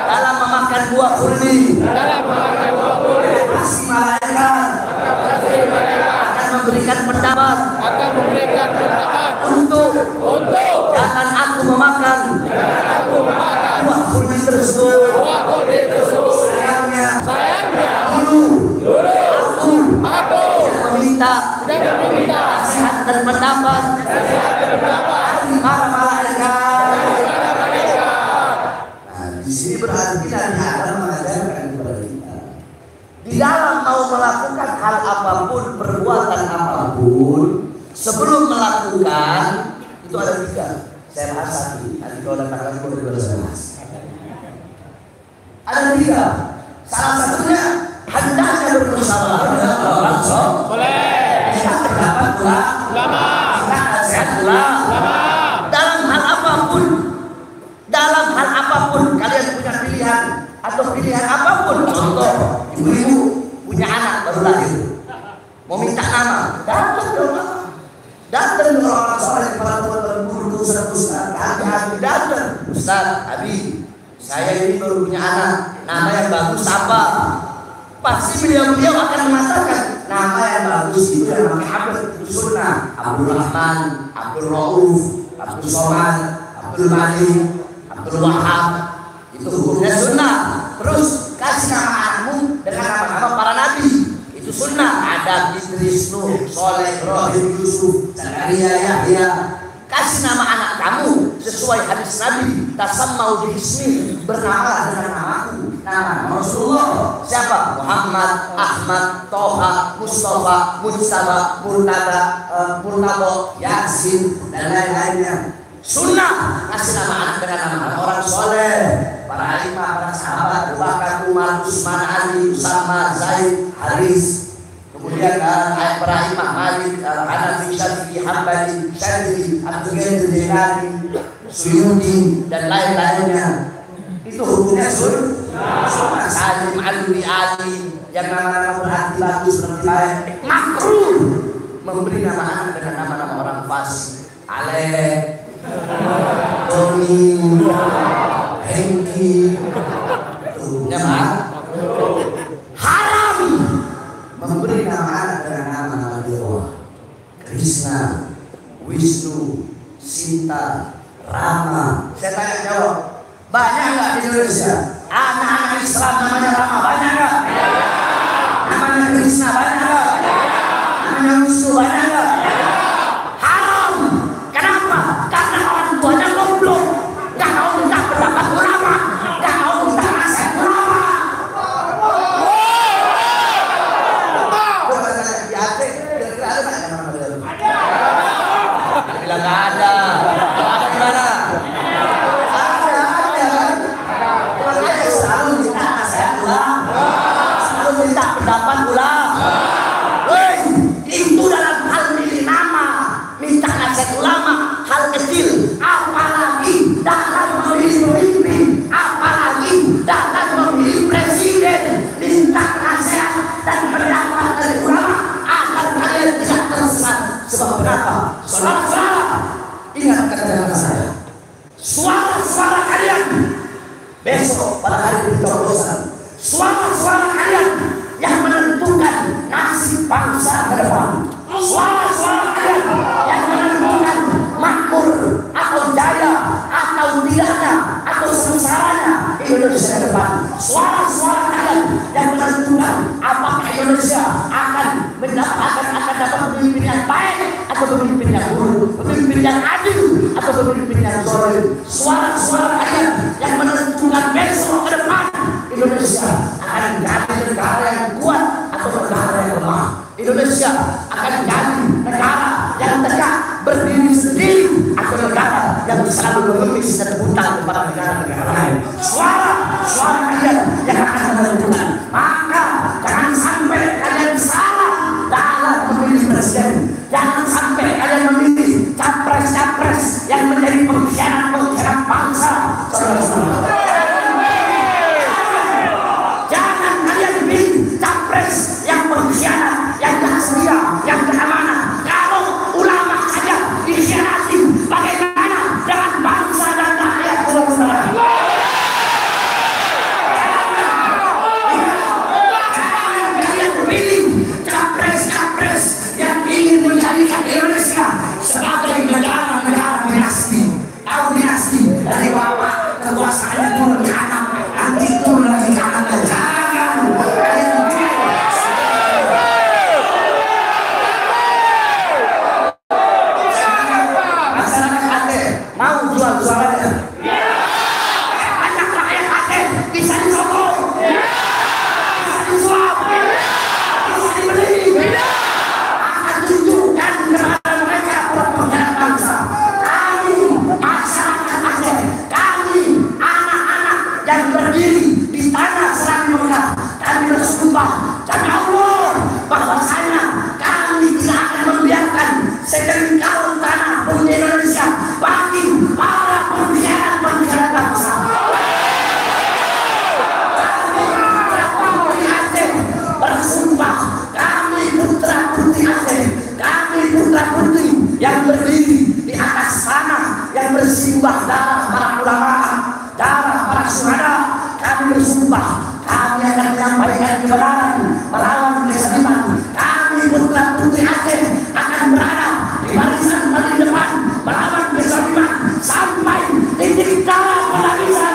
Speaker 1: dalam memakan buah kurni. Pasti malaikat akan memberikan pendapat untuk jangan aku memakan buah kurni tersebut. Sayangnya dulu aku meminta nasihat dan pendapat dari para malaikat. Nah, di sini berarti Nabi Adam mengajarkan kepada kita di dalam mau melakukan hal apapun, perbuatan apapun, sebelum melakukan itu ada 3. Saya bahas satu. Nanti kalau datang lagi boleh saya bahas. Ada 3. Salah satunya hendaknya bermusyawarah. Boleh. Pendapat ulama. Nasihat ulama. Dalam hal apapun kalian punya pilihan atau pilihan apapun. Contoh, ibu-ibu punya anak baru lahir, mau minta nama, datang orang soleh kepada Tuhan guru Ustaz, hati-hati datang. Ustaz, Abi, saya ini baru punya anak, nama yang bagus apa? Pasti beliau akan mengatakan nama yang bagus itu yang Muhammad itu sunnah. Abdul Rahman, Abdul Rauf, Abdul Somad, Abdul Malik, Abdul Wahab, itu hukumnya sunnah. Terus kasih nama anakmu dengan nama-nama para nabi, itu sunnah. Adam, Idris, Nuh, Soleh, Ibrahim, Yusuf, Zakaria, Yahya. Kasih nama anak kamu sesuai hadis Nabi, tasammau bihismi, bernamalah dengan namaku, nama Rasulullah. Siapa? Muhammad, Ahmad, Toha, Mustafa, Mujtaba, Murtada, Murtado, Yasin, dan lain-lainnya. Sunnah kasih nama anak dengan nama orang soleh, para imam, para sahabat, Abu Bakar, Umar, Utsman, Ali, Usama, Zaid, Haris. Kemudian para imam Malik, Hanafi, Syafi'i, Hambali, Syadri, Abdul Qadir Jilani, Suyuti, dan lain-lainnya. Itu hukumnya sunnah. Salim, Ali, yang nama-nama berarti bagus, berarti baik. Makruh memberi nama anak dengan nama-nama orang fasik. Alek, Tony, Hengki, hukumnya haram memberi nama anak dengan nama-nama dewa. Krishna, Wisnu, Sinta, Rama. Saya tanya jawab, banyak nggak di Indonesia anak-anak Islam namanya Rama? Banyak nggak? Namanya Krishna banyak nggak? Namanya Wisnu banyak nggak? Haram. Kenapa? Karena orang tuanya goblok, nggak mau minta pendapat ulama, nggak mau minta nasihat ulama. Bilang nggak ada. Ada di mana? Ada. Selalu minta nasihat ulama, selalu minta pendapat ulama. Itu dalam hal milih nama, minta nasihat ulama, hal kecil. Apalagi dalam memilih pemimpin, apalagi dalam memilih presiden, minta nasihat dan pendapat dari ulama agar kalian tidak tersesat. Sebab kenapa? Saudara-saudara, ingat kata-kata saya. Suara-suara kalian besok pada hari pencoblosan, suara-suara kalian yang menentukan nasib bangsa ke depan. Suara-suara kalian yang menentukan makmur atau jaya atau tidaknya atau sengsaranya Indonesia ke depan. Suara-suara kalian yang menentukan apakah Indonesia akan dapat pemimpin yang baik atau pemimpin yang buruk, pemimpin yang adil atau pemimpin yang zalim. Suara-suara kalian yang menentukan besok ke depan Indonesia akan jadi negara yang kuat atau negara yang lemah. Indonesia akan jadi negara yang tegak berdiri sendiri atau negara yang selalu mengemis dan hutang kepada negara-negara lain. Suara kalian yang akan menentukan. Maka jangan sampai kalian salah dalam memilih presiden. Jangan sampai kalian memilih capres-capres yang menjadi pengkhianat bangsa. Saudara-saudara, jangan kalian pilih capres yang pengkhianat, yang tak setia, yang tak amanah. Kalau ulama saja dikhianati, bagaimana dengan bangsa dan rakyat? Saudara-saudara, capres-capres yang ingin menjadikan Indonesia sebagai negara dinasti. kami bersumpah kami akan menyampaikan kebenaran melawan kezaliman. Kami putra putri Aceh akan berada di barisan paling depan melawan kezaliman sampai titik darah pengabisan.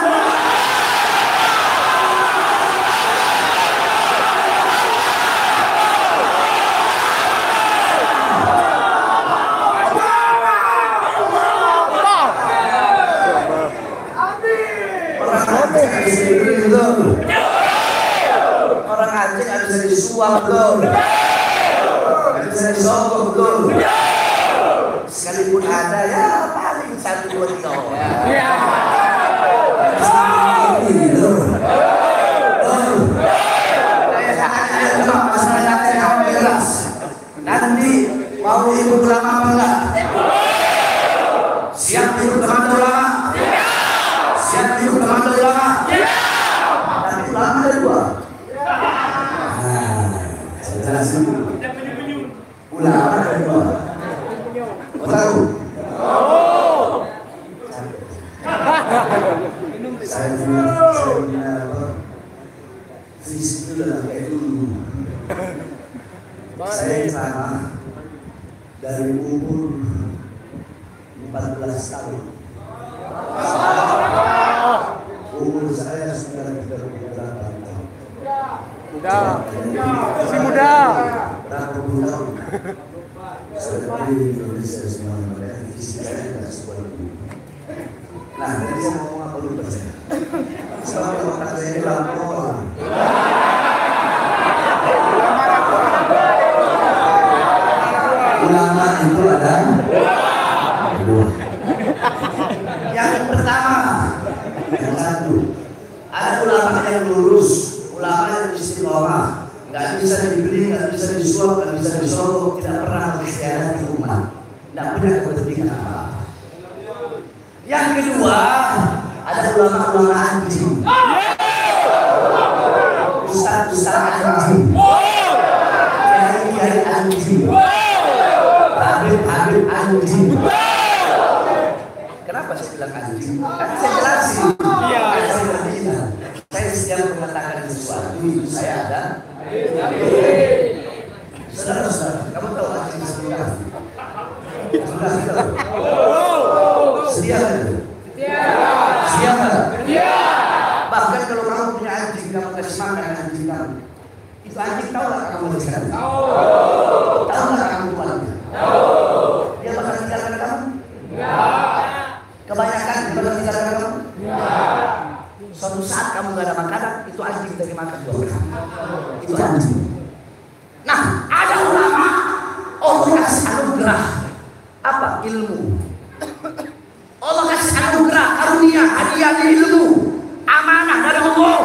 Speaker 1: Orang Aceh nggak bisa disuap betul, nggak bisa disogok betul. Sekalipun ada ya paling 1, 2, 3 orang. Nanti mau ikut ulama apa enggak? Siap ikut teman ulama? Siap ikut teman ulama? Tapi ulama ada 2. Saya jelasin dulu. Ulama ada 2. Kau tahu? Saya punya visi itu dalam kayak dulu. Saya ceramah dari umur 14 tahun. Umur saya sudah 38 tahun.
Speaker 2: Muda, masih muda.
Speaker 1: Berapa puluh tahun? Saya di Indonesia semua melihat visi saya tidak sebuah dulu. Nah, jadi saya ngomong apa dulu saya? Selama otak saya ini lampau. Ulama itu ada 2. Yang pertama, yang satu, ada ulama yang lurus, ulama yang istiqomah, nggak bisa dibeli, nggak bisa disuap, nggak bisa disogok, tidak pernah mengkhianati umat, tidak punya kepentingan apa. Yang kedua, ada ulama-ulama anjing, ustaz-ustaz anjing, kiai-kiai anjing, habib anjing. Kenapa saya bilang anjing? Kan saya jelasin. Saya setiap mengatakan sesuatu itu saya ada. Saudara-saudara, kamu tahu anjing seperti apa? Sedia kan? Siapa? Bahkan kalau kamu punya anjing, kamu kasih makan anjing kamu. Itu anjing tahu nggak kamu sekarang? Tahu nggak kamu tuannya? Dia bakal tinggalkan kamu? Kebanyakan dia bakal tinggalkan kamu? Suatu saat kamu nggak ada makanan, itu anjing dari makan buat kamu. Itu anjing. Nah, ada ulama, Allah kasih anugerah. Apa? Ilmu. Allah kasih anugerah, karunia, hadiah ilmu, amanah dari Allah.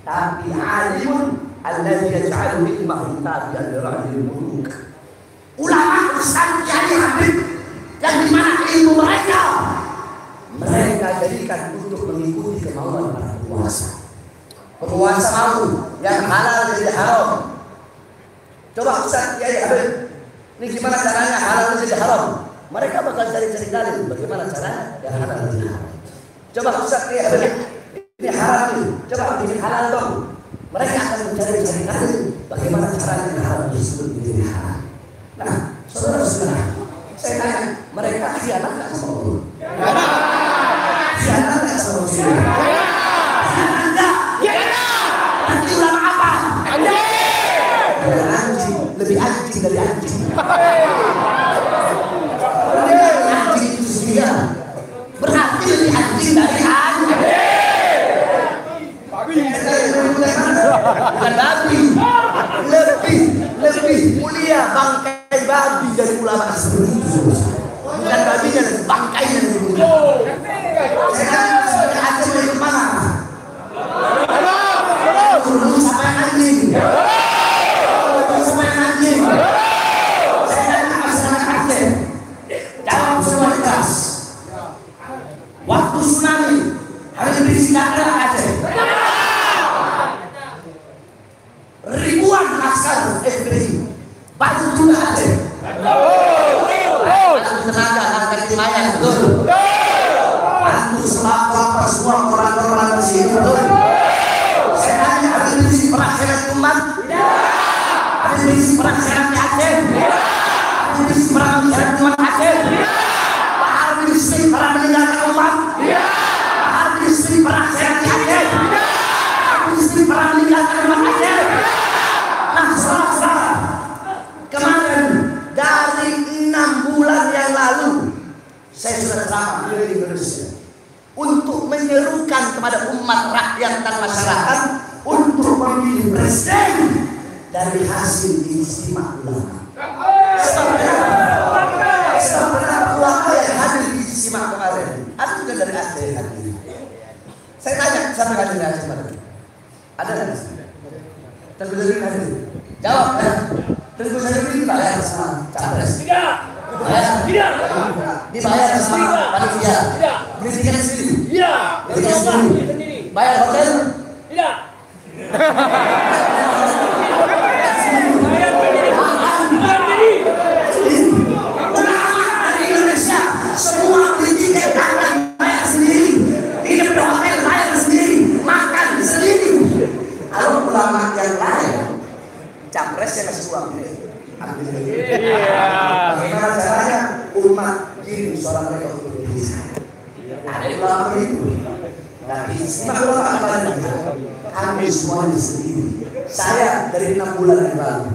Speaker 1: Tapi alimun alladzi yaj'alu ilmahu tabi'an li ra'yil muluk. Ulama ustaz kiai habib yang di mana ilmu mereka jadikan untuk mengikuti kemauan para penguasa. Penguasa mau yang halal jadi haram. Coba ustaz kiai habib, ini gimana caranya halal jadi haram? Mereka bakal cari-cari dalil bagaimana caranya yang halal jadi haram. Coba ustaz kiai habib, ini halal nih, coba bikin halal dong. Mereka akan mencari-cari dalil bagaimana caranya yang halal disebut menjadi halal. Nah, saudara-saudara, saya tanya, mereka khianat nggak sama Allah? Khianat nggak sama Allah? Khianat nggak? Nanti ulama apa? Anjing, lebih anjing dari anjing. Anjing itu dia berarti lebih anjing dari anjing. Bukan babi, lebih mulia bangkai babi dari ulama seperti itu. Bukan babi dan bangkai dan mulia. Sekarang sudah ada dari mana? Turun sampai anjing. Turun sampai anjing. Saya masyarakat Aceh. Jawab semua keras. Waktu tsunami hari ini tidak ada Aceh. Ribuan askar FPI baju juga ada. Tenaga angkat timaya betul. Bantu selapor semua orang-orang di sini Habis mengisi perang Serang di Aceh? Habis mengisi perang Serang di Aceh? Bahar mengisi perang meninggalkan umat? Bahar mengisi perang Serang di Aceh? Mengisi perang meninggalkan umat Aceh? Nah, saudara-saudara, kemarin dari 6 bulan yang lalu saya sudah ceramah di Indonesia untuk menyerukan kepada umat rakyat dan masyarakat untuk memilih presiden dari hasil ijtima ulama. Sebenarnya ulama yang hadir di ijtima kemarin ada juga dari Aceh hadir. Saya tanya siapa yang hadir dari Aceh kemarin? Ada nggak? Tengku Zahir hadir. Jawab ya. Tengku Zahir dibayar sama capres.
Speaker 3: Tidak.
Speaker 1: Dibayar sama panitia. Beli tiket sendiri.
Speaker 3: Tidak.
Speaker 1: Beli tiket sendiri. Bayar hotel.
Speaker 3: Tidak.
Speaker 1: Di Indonesia semua beli tiket akan bayar sendiri. Hidup di hotel bayar sendiri. Makan sendiri. Kalau ulama yang lain capresnya kasih uang ini. Bagaimana caranya umat kirim suara mereka untuk Indonesia? Ada ulama itu. Tapi semua ulama apa kami semuanya sendiri. Saya dari 6 bulan yang lalu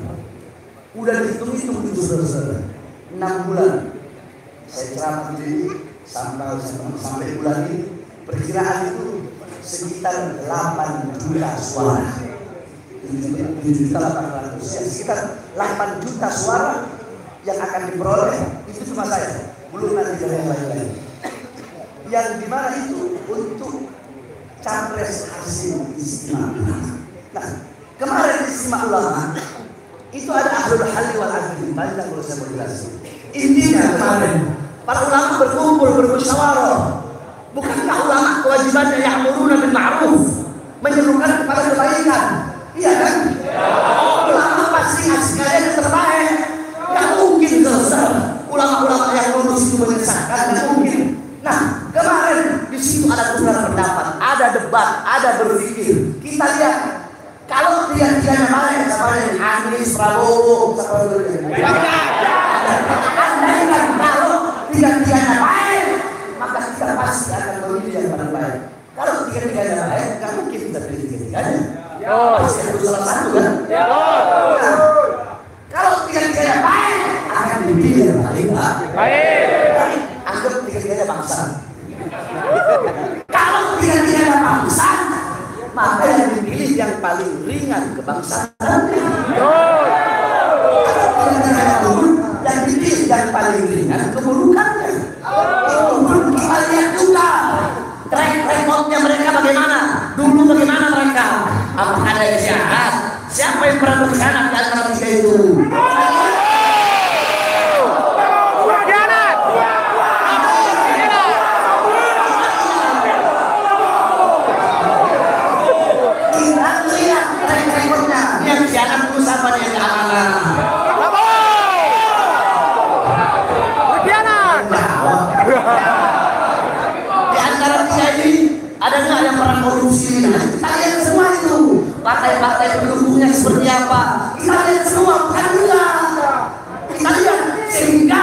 Speaker 1: udah dihitung-hitung itu saudara-saudara. 6 bulan saya ceramah di sampai bulan ini perkiraan itu sekitar 8 juta suara. 7.800.000 sekitar 8 juta suara yang akan diperoleh itu cuma saya, belum nanti dari yang lain-lain. Yang dimana itu untuk capres hasil ijtima ulama. Nah, kemarin ijtima ulama itu ada ahlul halli wal aqdi. Banyak kalau saya mau jelasin. Intinya kemarin para ulama berkumpul bermusyawarah. Bukankah ulama kewajibannya ya'muruna bil ma'ruf, menyerukan kepada kebaikan? Iya kan? Ulama pasti ngasih kalian yang terbaik. Gak mungkin selesai ulama-ulama yang lulus itu menyesatkan, gak mungkin. Nah, kemarin di situ ada tukar pendapat, ada debat, ada berpikir. Kita lihat kalau tiga-tiganya baik, sama yang Anies, Prabowo, andaikan kalau tiga-tiganya baik, maka kita pasti akan memilih yang paling baik. Kalau tiga-tiganya baik, gak mungkin kita pilih tiga-tiganya. Pasti ada salah satu kan? Nah, kalau tiga-tiganya baik, akan dipilih yang paling baik. Anggap tiga-tiganya bangsa. Kalau tiga-tiganya bangsa, maka yang dipilih yang paling ringan kebangsaan. Kalau tiga-tiganya buruk, yang dipilih yang paling ringan keburukannya. Itu kita lihat juga track recordnya mereka bagaimana. Dulu bagaimana mereka? Apakah ada yang jahat? Siapa yang pernah berkhianat di antara tiga itu? Ada nggak yang pernah korupsi? Kita lihat semua itu. Partai-partai pendukungnya seperti apa? Kita lihat semua, bukan enggak. Kita lihat sehingga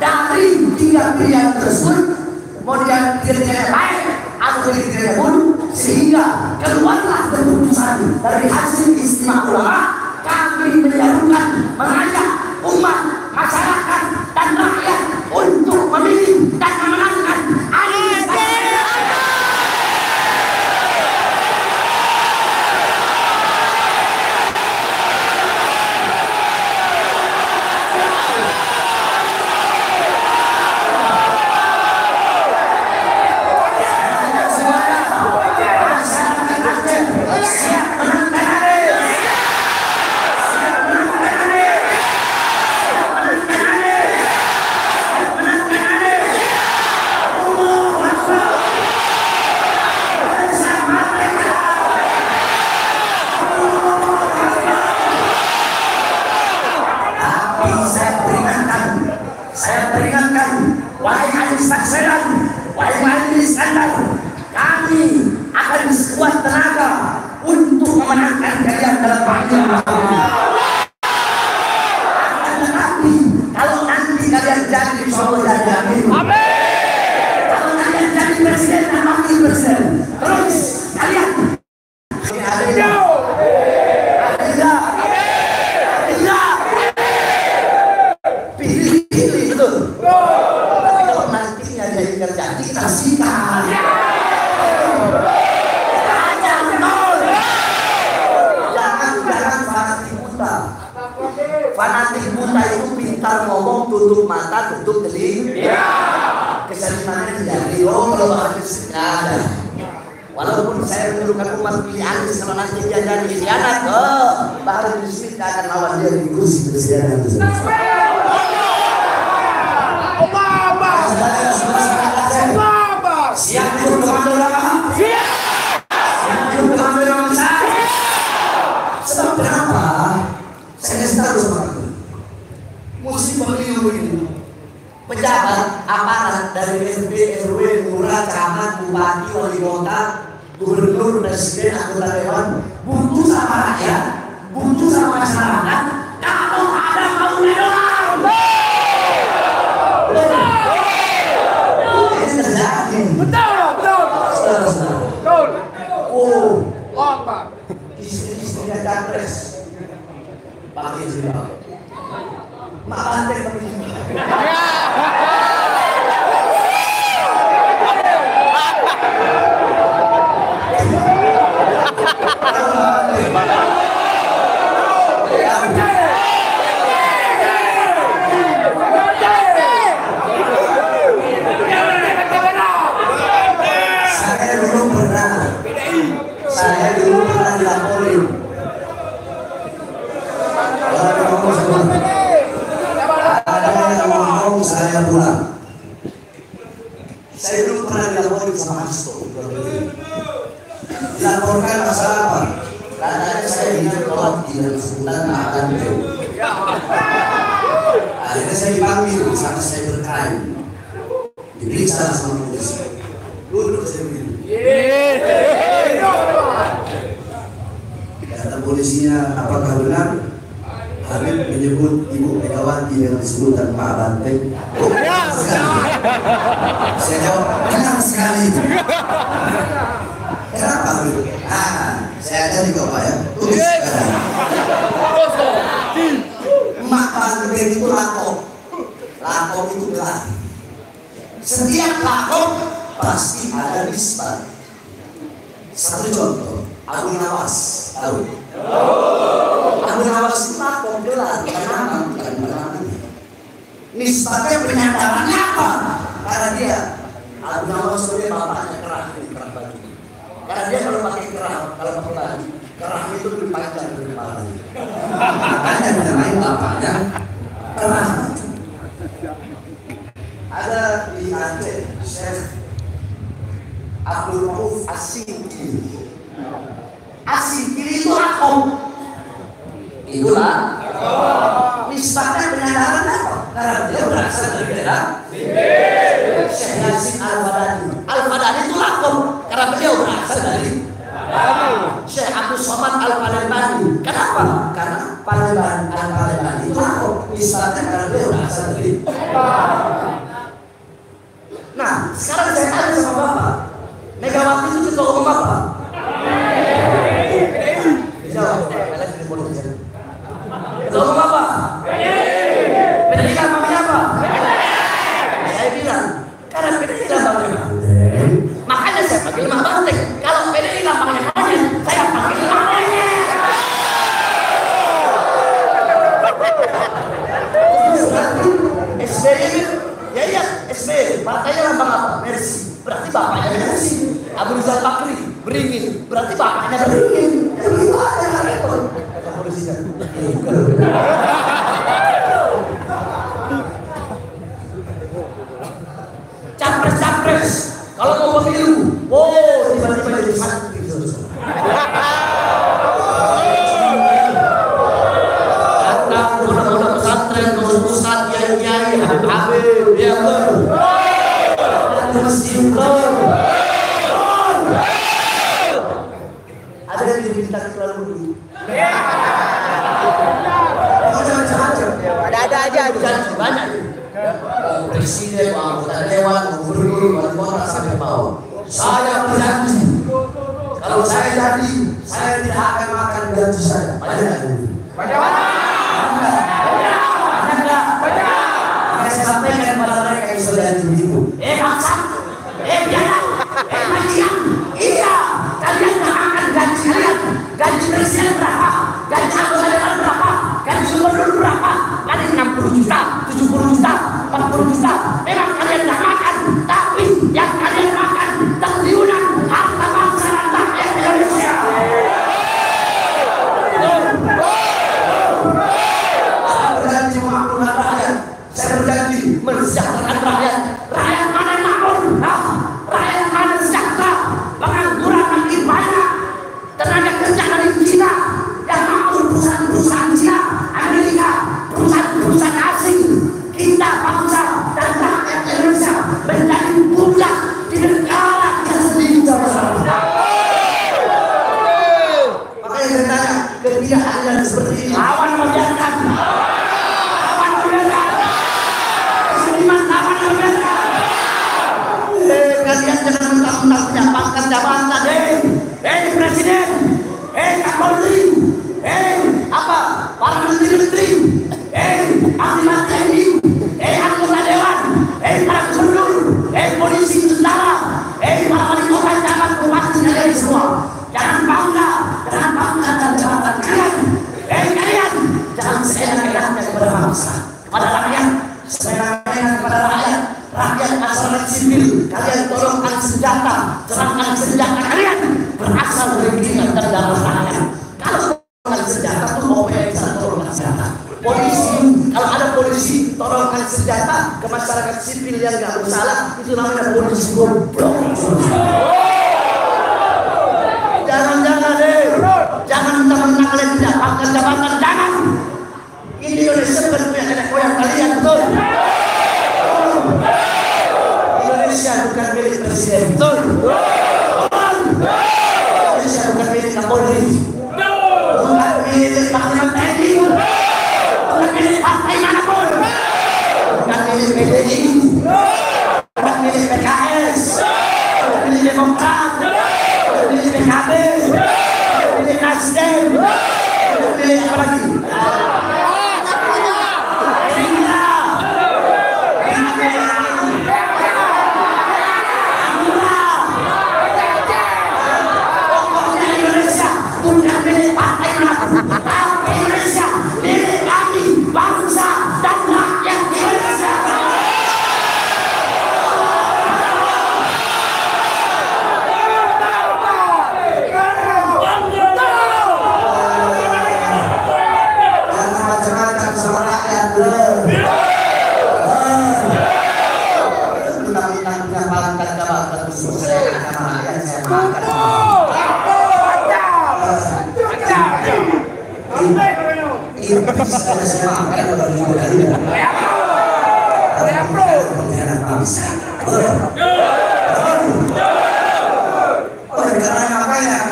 Speaker 1: dari tiga pilihan tersebut, mau dia kerjanya baik atau kerjanya buruk, sehingga keluarlah keputusan dari hasil ijtima ulama. Kami menyerukan, mengajak umat, masyarakat dan rakyat untuk memilih dan memenangkan Anies Baswedan. Saya peringatkan, wahai Anies Baswedan, wahai Anies Iskandar, kami akan sekuat tenaga untuk memenangkan kalian dalam pemilihan. Fanatik buta itu pintar ngomong, tutup mata, tutup telinga.
Speaker 2: Iya.
Speaker 1: Kesalimannya tidak rio kalau bahasa tidak ada. Walaupun saya menurunkan umat pilihan kalau nanti dia jadi khianat, baru Yusuf akan lawan dia di kursi presiden. Siap untuk komando lama? Siap. Siap untuk komando lama saya? Sebab kenapa? Saya kasih tahu sama kamu. Musim pemilu ini, pejabat aparat dari RT, RW, lurah, camat, bupati, wali kota, gubernur, presiden, anggota dewan, butuh sama rakyat, butuh sama masyarakat. Kalau ada mau dolar.
Speaker 2: Betul.
Speaker 1: Oh,
Speaker 2: Apa?
Speaker 1: istri-istrinya capres pakai jilbab. Mak Banteng pakai jilbab. Saya dulu pernah dilaporin. Ada yang ngomong saya pulang. Saya dulu pernah dilaporin sama Hasto. Dilaporkan masalah apa? Katanya saya ditolak di Sultan Mahalan. Akhirnya saya dipanggil sampai saya berkain. Diperiksa sama polisi. Duduk saya begini. Kata polisinya, apakah benar Habib menyebut Ibu Megawati yang disebutkan Pak Banteng? Oh, benar sekali. Saya jawab, benar sekali. Kenapa Habib? Saya akan juga Pak ya. Tulis sekarang. Mak Banteng itu lakop. Lakop itu gelar. Setiap lakop pasti ada nisbat. Satu contoh, Abu Nawas, tahu? Abu Nawas itu lakop gelar, bukan nama, bukan nama. Nisbatnya penyadarannya apa? Karena dia Abu Nawas itu bapaknya kerah baju. Karena dia kalau pakai kerah, kalau pakai baju, kerah itu lebih panjang dari kepalanya. Makanya dinamain bapaknya kerah. Ada di Aceh, Syekh Abdul Rauf As-Singkiri. As-Singkiri itu lakop. Itulah nisbatnya penyadaran apa? Karena dia berasal dari daerah Syekh Yasin Al-Fadani. Al-Fadani itu lakop karena beliau berasal dari Syekh Abdul Somad Al-Palembani. Kenapa? Karena Al-Palembani itu lakop. Nisbatnya karena beliau berasal dari. Nah, sekarang saya tanya sama Bapak, Megawati itu ketua umum apa? Jawab. Ketua umum apa? PDI namanya apa? Saya bilang, karena PDI namanya. Makanya saya panggil Mak Banteng. Kalau PDI namanya hanya, saya panggil namanya. SBY, ya SBY, partainya lambang apa? Mercy. Berarti bapaknya Mercy. Abu Rizal Bakri, beringin. Berarti bapaknya beringin. Capres-capres, kalau mau pemilu, tiba-tiba jadi santri. Datang muda-muda pesantren, Ustaz, kiai-kiai, Habib, ya ada yang diminta keluar dulu. Ada aja banyak. Presiden, anggota dewan, gubernur, wali kota sampai bawah. Saya berjanji, kalau saya jadi, saya tidak akan makan gaji saya. Banyak. Saya sampaikan kepada mereka yang sudah begitu. Bangsa, biarlah, majian, iya, kalian tidak akan gaji kalian. Gaji presiden berapa? Gaji anggota dewan berapa? Gaji gubernur berapa? perusahaan Cina, Amerika, perusahaan asing, kita bangsa dan rakyat Indonesia menjadi budak di negara kita sendiri. Makanya saya tanya, ketidakadilan seperti ini lawan membiarkan. Kalian jangan mentang-mentang punya pangkat jabatan, presiden, kapolri, para menteri-menteri, panglima TNI, anggota dewan, para gubernur, polisi, tentara, para wali kota, camat, bupati, dan semua. Jangan bangga dan jabatan kalian. Kalian jangan seenak-enaknya kepada bangsa, kepada rakyat, seenak-enaknya kepada rakyat. Rakyat masyarakat sipil, kalian tolongkan senjata, serahkan senjata kalian berasal dari keringat dan darah rakyat. Kalau tolongkan senjata itu mau bisa tolongkan senjata. Polisi, kalau ada polisi tolongkan senjata ke masyarakat sipil yang nggak bersalah, itu namanya polisi goblok. Jangan jangan mentang-mentang kalian tidak pangkat jabatan, jangan. Ini Indonesia bukan punya nenek moyang kalian, betul? Indonesia bukan milik presiden, betul? Indonesia bukan milik Kapolri, bukan milik Panglima TNI, bukan milik partai manapun, bukan milik PDI, bukan milik PKS, bukan milik Demokrat, bukan milik PKB, bukan milik Nasdem, bukan milik apa lagi?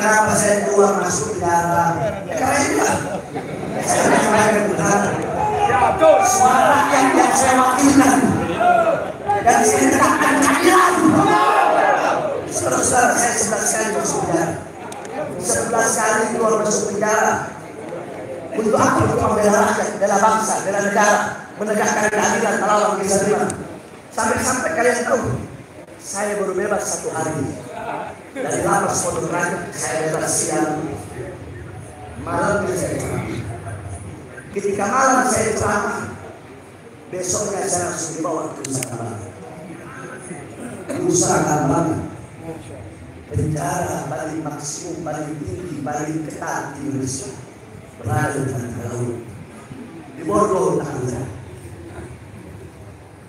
Speaker 1: Kenapa saya keluar masuk ke dalam? Karena itulah saya menyampaikan benar. Suara yang saya wakilkan dan saya tegakkan keadilan. Saudara-saudara, saya 11 kali masuk penjara, 11 kali keluar masuk penjara. Untuk apa? Untuk membela rakyat, bela bangsa, bela negara, menegakkan keadilan melawan kezaliman. Sampai kalian tahu, saya baru bebas 1 hari dari lapas Pondok Rangon. Saya bebas siang, malam saya ceramah. Ketika malam saya ceramah, besoknya saya langsung dibawa ke Nusa Kambangan, penjara paling maksimum, paling tinggi, paling ketat di Indonesia, berada di laut, di borgol tanah.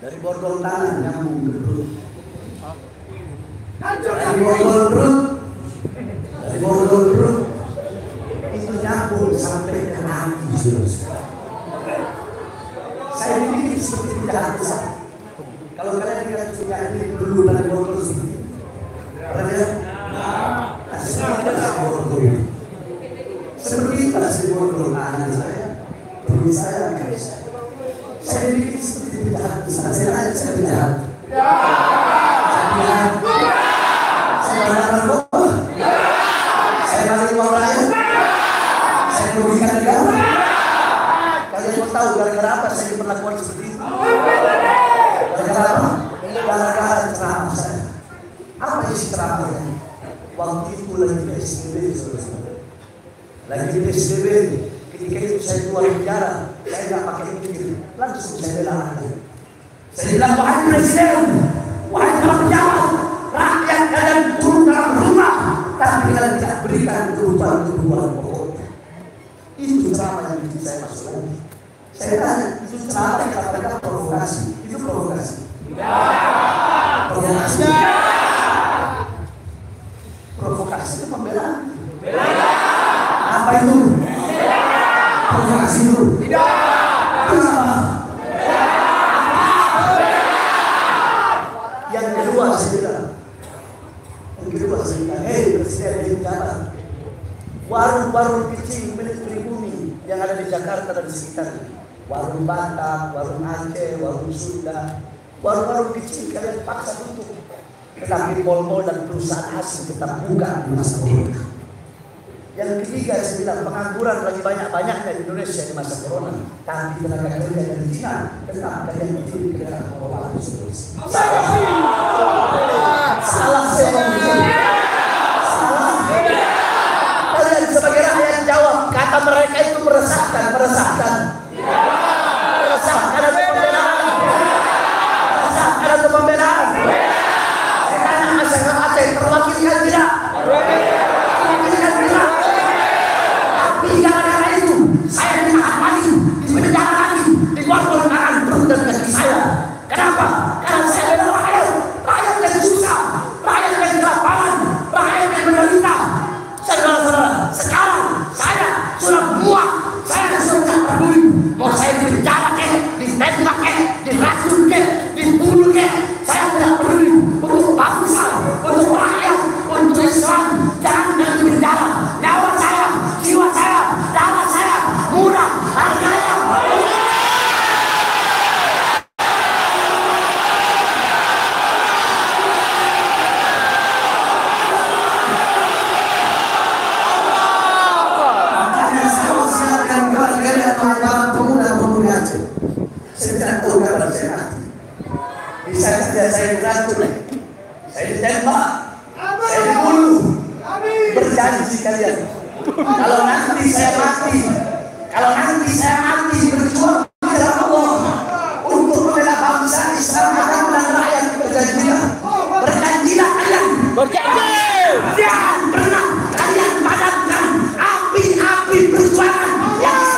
Speaker 1: Dari borgol tanah nyambung ke perut, dari borgol perut itu nyambung sampai ke hati. Saya pikir seperti tidak bisa. Kalau kalian lihat punya ini dulu dari borgol seperti ini, seperti itu hasil borgol tanah saya, perut saya nggak bisa. Saya pikir seperti tidak bisa. Saya tidak. Saya balik uang rakyat. Saya merugikan negara. Kalian mau tahu gara-gara apa saya diperlakukan seperti itu? Gara-gara apa? Gara-gara ceramah saya. Apa isi ceramahnya? Waktu itu lagi PSBB, saudara-saudara. Lagi PSBB. Ketika itu saya keluar penjara, saya nggak pakai mikir, langsung saya bela rakyat. Saya bilang, wahai presiden, wahai para pejabat, rakyat kalian turun dalam rumah, tapi kalian tidak berikan kebutuhan pokoknya. Itu ceramah yang bikin saya masuk lagi. Saya tanya, itu ceramah yang katakan provokasi, itu provokasi. Provokasi. Provokasi itu pembelaan. Apa itu? provokasi dulu. Yang kedua saya bilang, hei Presiden di jalan, warung-warung kecil milik pribumi yang ada di Jakarta dan di sekitarnya, warung Batak, warung Aceh, warung Sunda, warung-warung kecil kalian paksa tutup. Tetapi mall-mall dan perusahaan asing tetap buka di masa corona. Yang ketiga saya bilang, pengangguran lagi banyak-banyaknya di Indonesia di masa corona, tapi tenaga kerja dari Cina tetap kalian mencuri ke daerah Papua. Salah saya. Kalian sebagai rakyat jawab, kata mereka itu meresahkan atau pembelaan? Meresahkan atau pembelaan? Saya tanya masyarakat Aceh, terwakilkan tidak? Terwakilkan tidak? Tapi gara-gara itu, saya ditahan lagi, dipenjara lagi, diborgol tangan perut dan kaki saya. Kenapa? Karena saya adalah rakyat yang susah, rakyat yang di lapangan, rakyat yang menderita. Saudara-saudara, sekarang saya sudah muak, saya sudah tak peduli. Mau saya dipenjara ditembak diracun dibunuh saya tidak peduli. Untuk bangsa, untuk rakyat, untuk Islam, jangan di penjara. Nyawa saya, jiwa saya, darah saya murah harganya. Saya tidak tahu kapan saya mati. Bisa saja saya diracun, saya ditembak, saya dibunuh. Berjanji kalian, kalau nanti saya mati berjuang di dalam Allah untuk membela bangsa Islam, agama dan rakyat, berjanjilah kalian. Jangan pernah kalian padamkan api-api perjuangan yang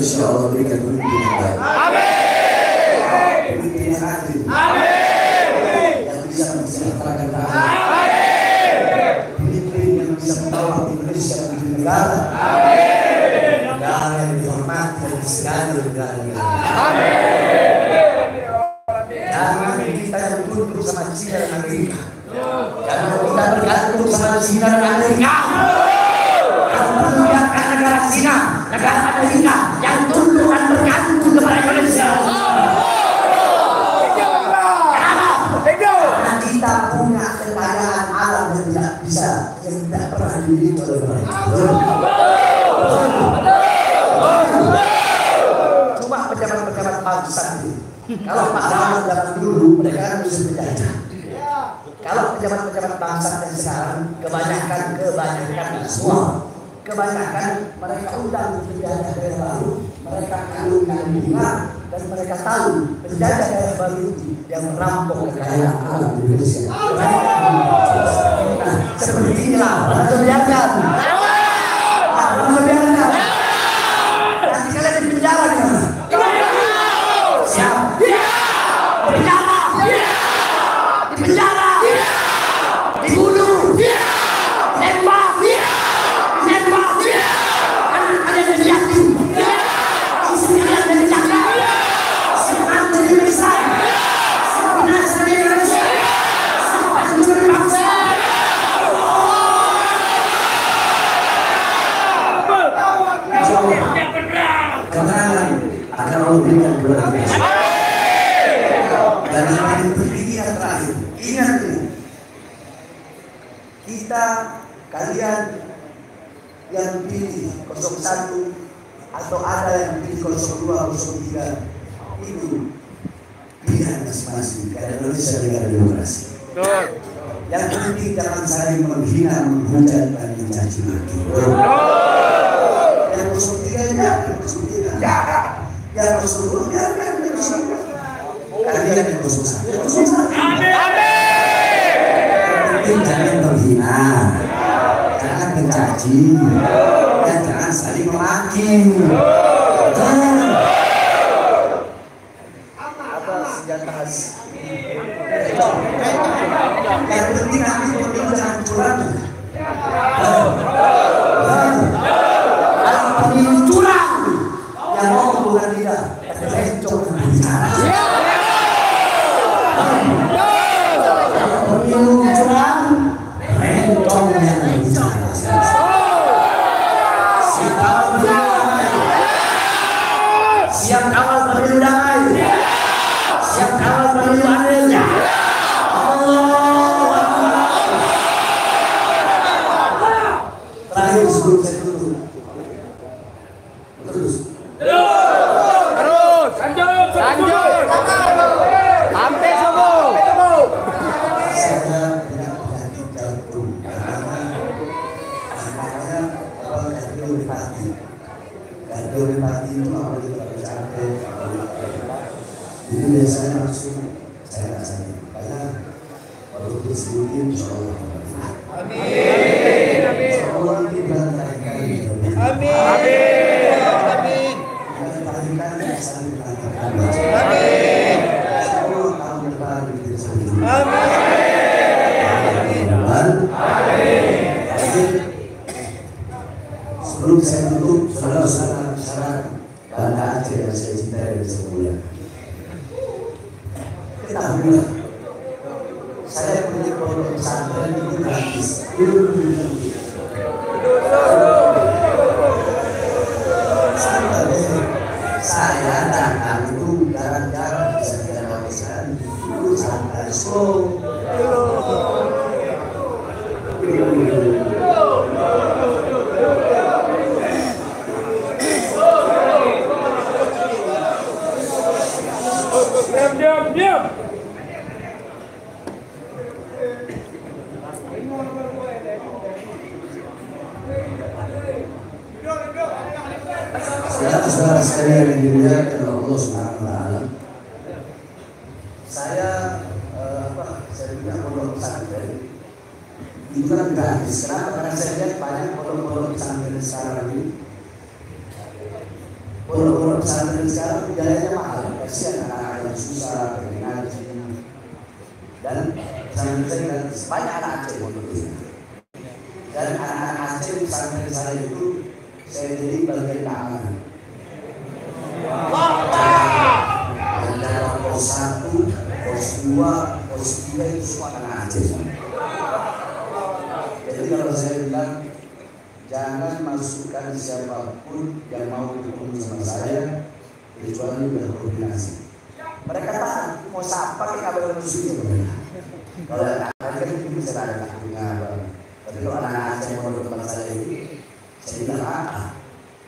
Speaker 1: Insya Allah berikan pemimpin yang baik. Pemimpin yang adil. Yang bisa mensejahterakan rakyat. Pemimpin yang bisa membawa Indonesia menjadi negara. Negara yang dihormati dan disegani negara-negara. Jangan kita bergantung sama China dan Amerika. Jangan kita bergantung sama China dan Amerika. Membiarkan negara Cina, negara Amerika yang tunduk dan bergantung kepada Indonesia. Kenapa? Karena kita punya kekayaan alam yang tidak pernah dimiliki oleh mereka. Cuma pejabat-pejabat bangsa ini. Kalau Pak Rahmat zaman dulu, mereka kan bisa menjajah. Kalau pejabat-pejabat bangsa yang sekarang, kebanyakan semua. Kebanyakan mereka undang penjajah daerah baru, mereka kalungkan bunga, dan mereka tahu penjajah daerah baru itu yang merampok kekayaan alam Indonesia. Nah, seperti inilah mereka membiarkan. Nanti kalian di penjara di mana? Siap? Penjara, di penjara, dibunuh, tembak. Akan memberikan kepada kita. Dan yang paling penting yang terakhir, ingat ini, kita, kalian yang pilih 01 atau ada yang pilih 02, 03, itu pilihan masing-masing. Karena Indonesia negara demokrasi. Yang penting jangan saling menghina, menghujat dan mencaci maki. Yang musuh tiganya, yang musuh dunia, kalian yang musuh saya. Amin. Jangan menghina, jangan mencaci, dan jangan saling memaki. Apa senjata hasil? Yang penting nanti pemilu jangan curang. Kalau pemilu curang, yang mau bukan dia, rencong yang bicara. Kalau pemilu curang, rencong yang bicara. Siap kawal pemilu damai, siap kawal pemilu adil. Terakhir sebelum saya tutup, terus lanjut sampai subuh. Saya tidak penyakit jantung makanya kardiopati itu apa kita bercanda. Jadi biasanya langsung saya rasanya karena waktu disebutkan insyaallah. Amin. Allah ini berkali kali. Amin. Amin. Amin. Amin. Semua tahun depan kita amin. Amin. Sebelum saya tutup, saudara-saudara Banda Aceh yang saya cintai dan saya mulia. Ketahuilah, saya punya pondok pesantren itu gratis. Saya datang itu jarang-jarang bisa dilakukan itu santai slow.
Speaker 2: Diam.
Speaker 1: Saudara sekalian yang dimuliakan oleh Allah Subhanahu wa taala. Saya punya pondok pesantren. Itu kan gratis. Kenapa? Karena saya lihat banyak pondok-pondok pesantren sekarang ini. Pondok-pondok pesantren sekarang biayanya mahal. Kasihan anak-anak yang susah, pengen ngaji. Dan pesantren saya gratis. Banyak anak Aceh pondok ini. Dan anak-anak Aceh pesantren saya itu saya jadi bagian keamanan. Ada pos 1, pos 2, pos 3 itu semua anak Aceh. Jadi kalau saya bilang jangan masukkan siapapun yang mau bertemu sama saya kecuali berkoordinasi. Mereka tahu mau siapa yang kabar musuhnya mereka. Kalau anak-anak itu bisa ada takutnya. Tapi kalau anak Aceh mau bertemu saya ini, saya bilang apa?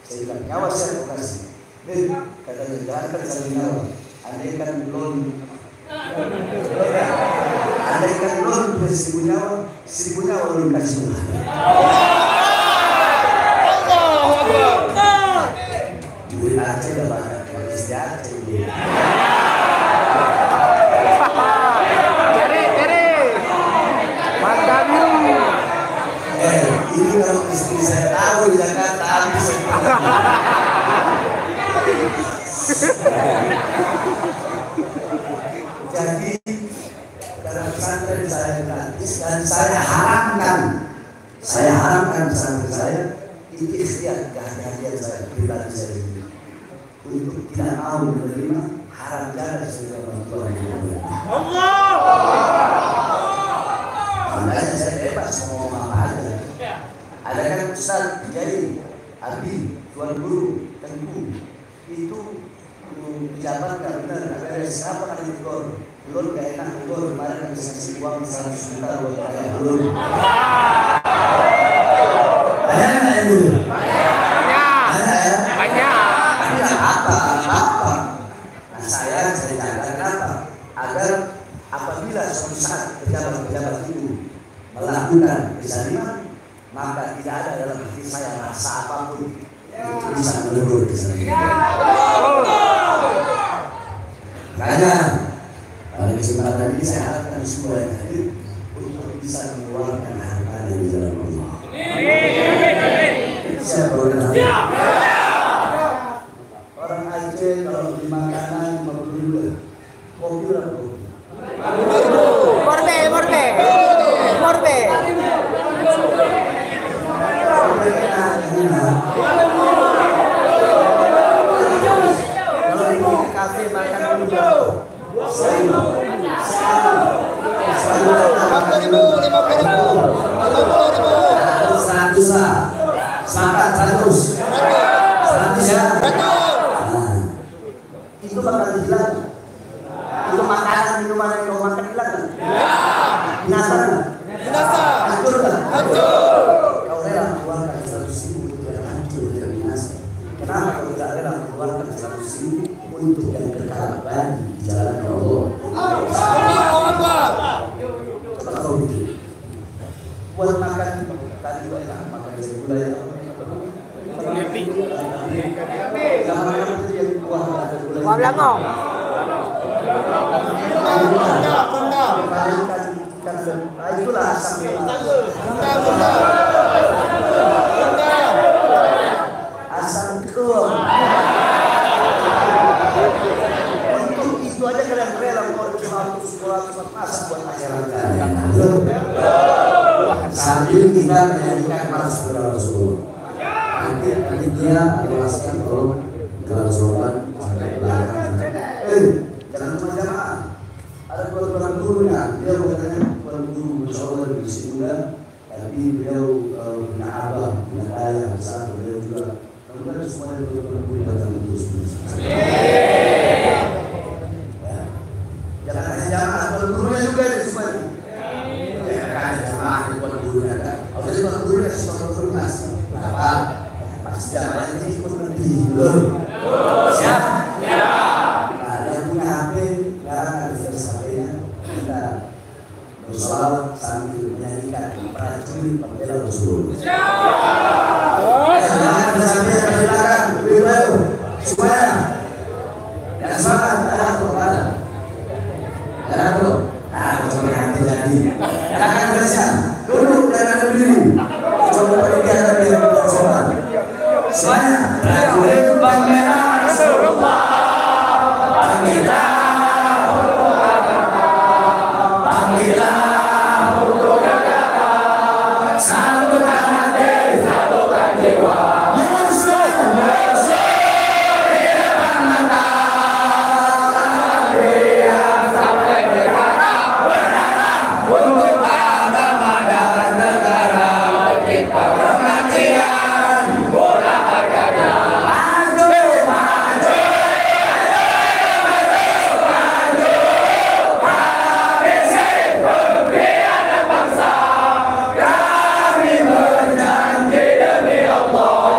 Speaker 1: Saya bilang nyawa saya kasih. Katanya jangan saling nyawa. Andaikan belum seribu nyawa belum kasih. Duit Aceh udah banyak, manis di Aceh. Cari, mata biru. Ini kalau istri saya tahu di Jakarta habis. Jadi dalam pesantren saya gratis dan saya haramkan pesantren saya itu ikhtiar kehadiran saya pribadi saya ini untuk tidak mau menerima haram jalan sebagai orang tua yang Allah. Makanya saya bebas mau ngomong apa aja. Ada kan Ustaz jadi Abi, Tuan Guru, Tengku itu pejabat kan benar ada siapa kan itu belum gak enak belum kemarin kan bisa kasih uang 100 juta buat ayah belum ada nggak yang dulu ada ya banyak apa nah saya ceritakan apa agar apabila suatu saat pejabat itu melakukan kezaliman maka tidak ada dalam hati saya rasa apapun yang bisa melebur di sana. Makanya pada kesempatan ini saya harapkan semua yang hadir untuk bisa mengeluarkan harta dari jalan Allah. Siapa orang orang Aceh kalau beli makanan 50 kopi berapa? Morbe. Kalau di kafe makan dulu. 100 lah. Sepakat 100 ya. Itu bakal hilang. Itu makanan minuman yang kau makan hilang kan? Binasa kan? Hancur kan? Kau rela mengeluarkan 100.000 untuk yang hancur dan binasa. Kenapa kau tidak rela mengeluarkan 100.000 untuk yang kekal abadi di jalan Allah? Coba kau pikir. Buat makan tadi enak makan dari gulai
Speaker 2: Wah belakang.
Speaker 1: Itulah asam ketum. Untuk itu aja kalian rela mengorbankan 100 masa buat masyarakat. Sambil kita menyanyikan Rasulullah. Nanti dia menjelaskan kalau dalam sholat sampai belakang. Jangan cuma jamaah. Ada kurang gurunya. Dia katanya kurang guru bersolat di sini tapi beliau punya abah, punya ayah besar, beliau juga. Kemudian semuanya kurang guru datang terus. Jangan hanya jamaah, kurang gurunya juga ada semuanya. Jangan jamaah kurang gurunya ada. Kalau jadi kurang gurunya semua berkelas. Apa? Jamaah ini ikut lebih belum siap? Nah, yang punya HP sekarang ada HP-nya kita bersolawat sambil menyanyikan prajurit pembela Rasul. Jangan sampai tersilakan beliau semuanya. Dan semangat ada kepada. Ada apa? Nah, coba hati jadi. Akan bersiap. Duduk dan ada berdiri. Coba pergi ada berdiri bersolat. Semuanya prajurit pembela Rasulullah.
Speaker 3: Allah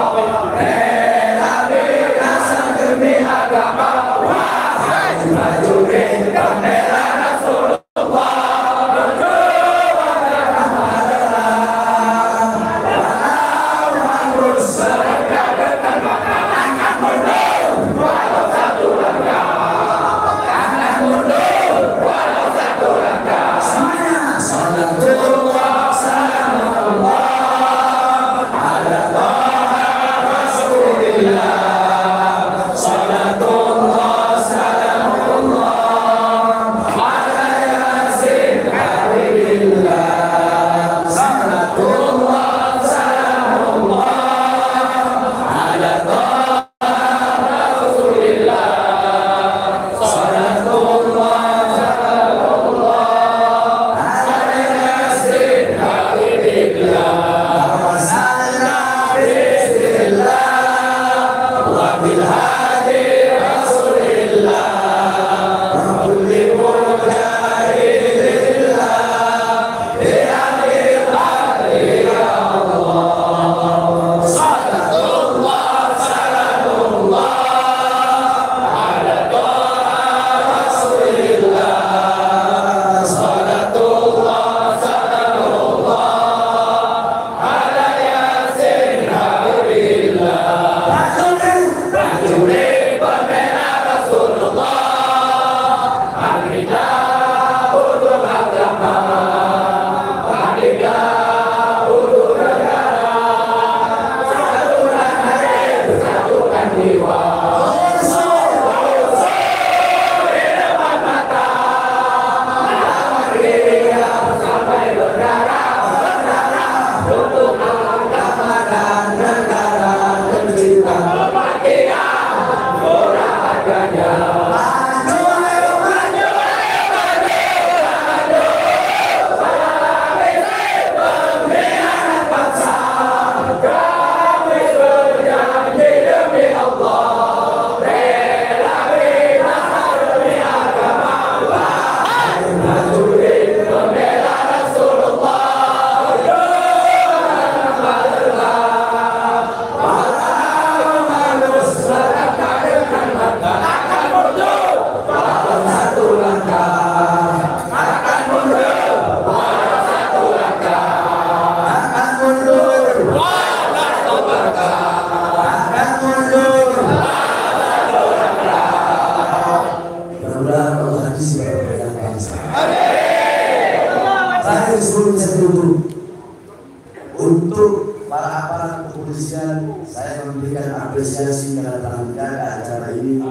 Speaker 1: Untuk para aparat kepolisian, saya memberikan apresiasi karena telah menjaga acara ini,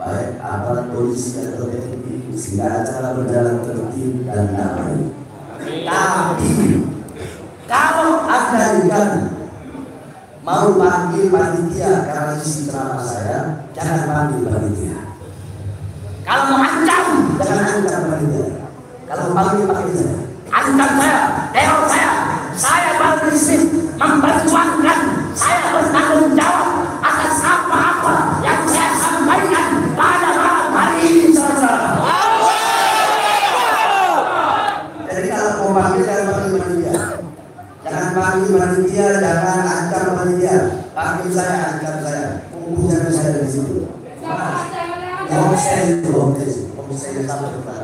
Speaker 1: baik aparat polisi atau TNI, sehingga acara berjalan tertib dan damai. Tapi kalau Anda juga mau panggil panitia karena isi ceramah saya, jangan panggil panitia. Kalau mau ancam, jangan ancam panitia. Kalau panggil saya, ancam saya, teror saya baru disini memperjuangkan, saya bertanggung jawab atas apa-apa yang saya sampaikan pada malam hari ini, saudara. Jadi kalau mau panggil, jangan panggil panitia. Jangan panggil panitia, jangan ancam panitia. Panggil saya, ancam saya, kumpulkan saya dari situ. Saya sampai kepada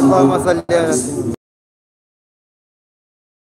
Speaker 2: Allahumma salli ala